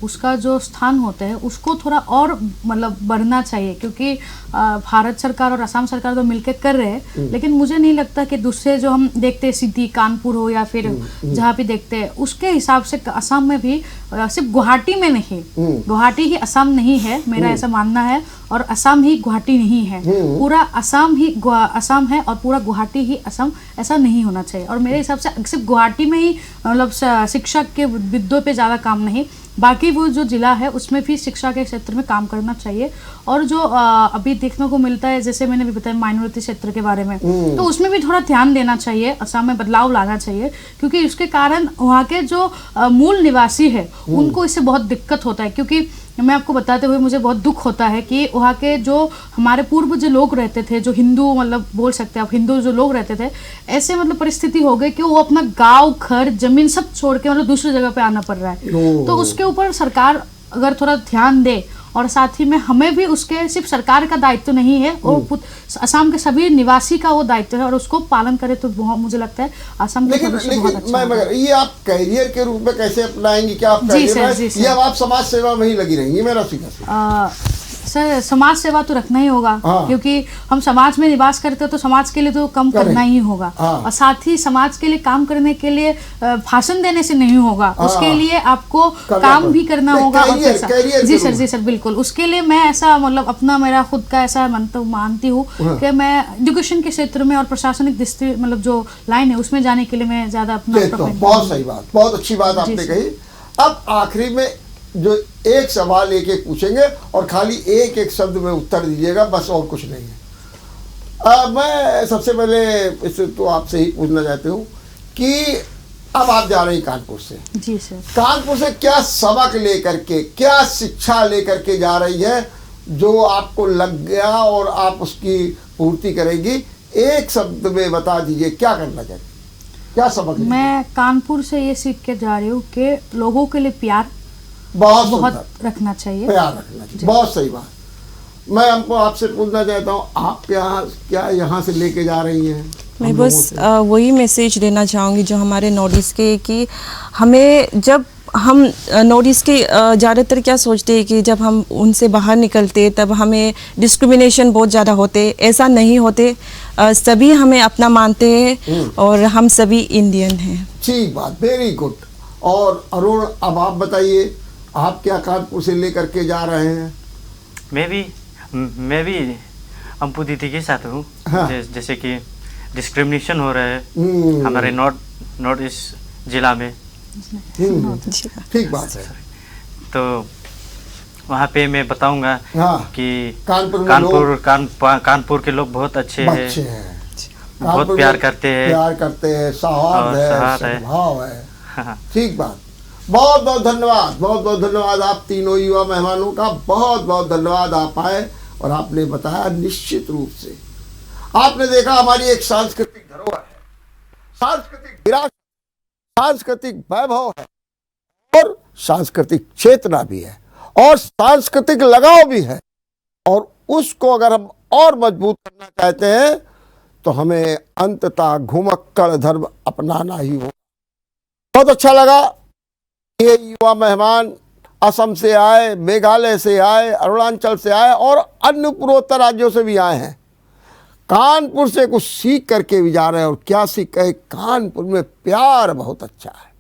उसका जो स्थान होता है उसको थोड़ा और मतलब बढ़ना चाहिए, क्योंकि भारत सरकार और असम सरकार तो मिलकर कर रहे हैं, लेकिन मुझे नहीं लगता कि दूसरे जो हम देखते हैं सिटी कानपुर हो या फिर जहाँ भी देखते हैं उसके हिसाब से असम में भी सिर्फ गुवाहाटी में नहीं, गुवाहाटी ही असम नहीं है, मेरा ऐसा मानना है, और असम ही गुवाहाटी नहीं है, पूरा असम ही असम है और पूरा गुवाहाटी ही असम, ऐसा नहीं होना चाहिए। और मेरे हिसाब से सिर्फ गुवाहाटी में ही मतलब शिक्षा के मुद्दों पे ज़्यादा काम नहीं, बाकी वो जो जिला है उसमें भी शिक्षा के क्षेत्र में काम करना चाहिए। और जो अभी देखने को मिलता है, जैसे मैंने भी बताया माइनॉरिटी क्षेत्र के बारे में, तो उसमें भी थोड़ा ध्यान देना चाहिए, असम में बदलाव लाना चाहिए, क्योंकि उसके कारण वहाँ के जो मूल निवासी है उनको इससे बहुत दिक्कत होता है। क्योंकि मैं आपको बताते हुए मुझे बहुत दुख होता है कि वहाँ के जो हमारे पूर्व जो लोग रहते थे, जो हिंदू मतलब बोल सकते हैं आप, हिंदू जो लोग रहते थे, ऐसे मतलब परिस्थिति हो गई कि वो अपना गांव घर जमीन सब छोड़ के मतलब दूसरी जगह पे आना पड़ रहा है। तो उसके ऊपर सरकार अगर थोड़ा ध्यान दे, और साथ ही में हमें भी उसके सिर्फ सरकार का दायित्व नहीं है, और असम के सभी निवासी का वो दायित्व है, और उसको पालन करे तो बहुत, मुझे लगता है असम का भविष्य बहुत अच्छा होगा। ये आप करियर के रूप में कैसे अपनाएंगी? क्या आप या आप समाज सेवा में ही लगी रहेंगी? मेरा सर समाज सेवा तो रखना ही होगा, क्योंकि हम समाज में निवास करते हैं तो समाज के लिए तो कम करना ही होगा, और साथ ही समाज के लिए काम करने के लिए भाषण देने से नहीं होगा, उसके लिए आपको काम भी करना होगा। और जी सर बिल्कुल, उसके लिए मैं ऐसा मतलब अपना मेरा खुद का ऐसा मानती हूँ कि मैं एजुकेशन के क्षेत्र में और प्रशासनिक दृष्टि मतलब जो लाइन है उसमें जाने के लिए मैं ज्यादा अपना बहुत सही बात, बहुत अच्छी बात आपने कही। अब आखिरी में जो एक सवाल एक एक पूछेंगे और खाली एक एक शब्द में उत्तर दीजिएगा, बस और कुछ नहीं है। मैं सबसे पहले इसे तो आपसे ही पूछना चाहती हूँ कि अब आप जा रही कानपुर से। जी सर। कानपुर से क्या सबक लेकर के, क्या शिक्षा लेकर के जा रही है जो आपको लग गया और आप उसकी पूर्ति करेंगी? एक शब्द में बता दीजिए क्या करना चाहिए, क्या सबक? मैं कानपुर से ये सीख के जा रही हूँ कि लोगों के लिए प्यार बहुत रखना चाहिए, प्यार रखना चाहिए। बहुत सही बात। मैं हमको आपसे पूछना चाहता हूँ, आप क्या यहाँ से लेके जा रही हैं? मैं बस वही मैसेज देना चाहूँगी जो हमारे नॉर्थ ईस्ट के, कि हमें जब हम नॉर्थ ईस्ट के ज़्यादातर क्या सोचते हैं कि जब हम उनसे बाहर निकलते तब हमें डिस्क्रिमिनेशन बहुत ज़्यादा होते। ऐसा नहीं होते, सभी हमें अपना मानते हैं और हम सभी इंडियन हैं। ठीक बात, वेरी गुड। और अरुण, अब आप बताइए, आप क्या कानपुर से लेकर के जा रहे हैं? मैं भी अम्पू दीदी के साथ हूँ। हाँ। जैसे कि डिस्क्रिमिनेशन हो रहा है हमारे नॉर्थ ईस्ट जिला में। ठीक बात है। तो वहाँ पे मैं बताऊंगा हाँ, कि कानपुर के लोग बहुत अच्छे हैं, बहुत प्यार करते हैं, सौहार्द है, सद्भाव है। हाँ। ठीक बात। बहुत बहुत धन्यवाद, बहुत बहुत धन्यवाद आप तीनों युवा मेहमानों का। बहुत बहुत धन्यवाद, आप आए और आपने बताया। निश्चित रूप से आपने देखा हमारी एक सांस्कृतिक धरोहर है, सांस्कृतिक विरासत, सांस्कृतिक वैभव है और सांस्कृतिक चेतना भी है और सांस्कृतिक लगाव भी है। और उसको अगर हम और मजबूत करना चाहते हैं तो हमें अंततः घुमक्कड़ धर्म अपनाना ही होगा। बहुत अच्छा लगा, ये युवा मेहमान असम से आए, मेघालय से आए, अरुणाचल से आए और अन्य पूर्वोत्तर राज्यों से भी आए हैं। कानपुर से कुछ सीख करके भी जा रहे हैं। और क्या सीख कहे, कानपुर में प्यार बहुत अच्छा है,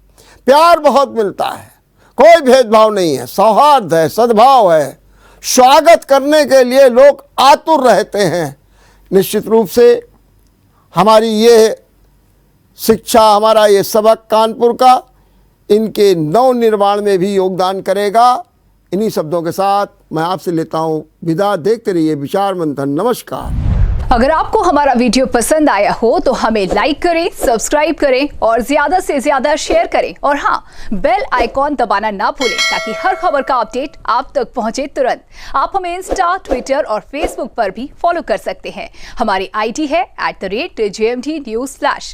प्यार बहुत मिलता है, कोई भेदभाव नहीं है, सौहार्द है, सद्भाव है, स्वागत करने के लिए लोग आतुर रहते हैं। निश्चित रूप से हमारी ये शिक्षा, हमारा ये सबक कानपुर का इनके नव निर्माण में भी योगदान करेगा। इन्हीं शब्दों के साथ मैं आपसे लेता हूँ विदा। देखते रहिए विचार मंथन। नमस्कार। अगर आपको हमारा वीडियो पसंद आया हो तो हमें लाइक करें, सब्सक्राइब करें और ज्यादा से ज्यादा शेयर करें। और हाँ, बेल आइकॉन दबाना ना भूलें ताकि हर खबर का अपडेट आप तक पहुंचे तुरंत। आप हमें इंस्टा, ट्विटर और फेसबुक पर भी फॉलो कर सकते हैं। हमारी आईडी है @JMT News Flash।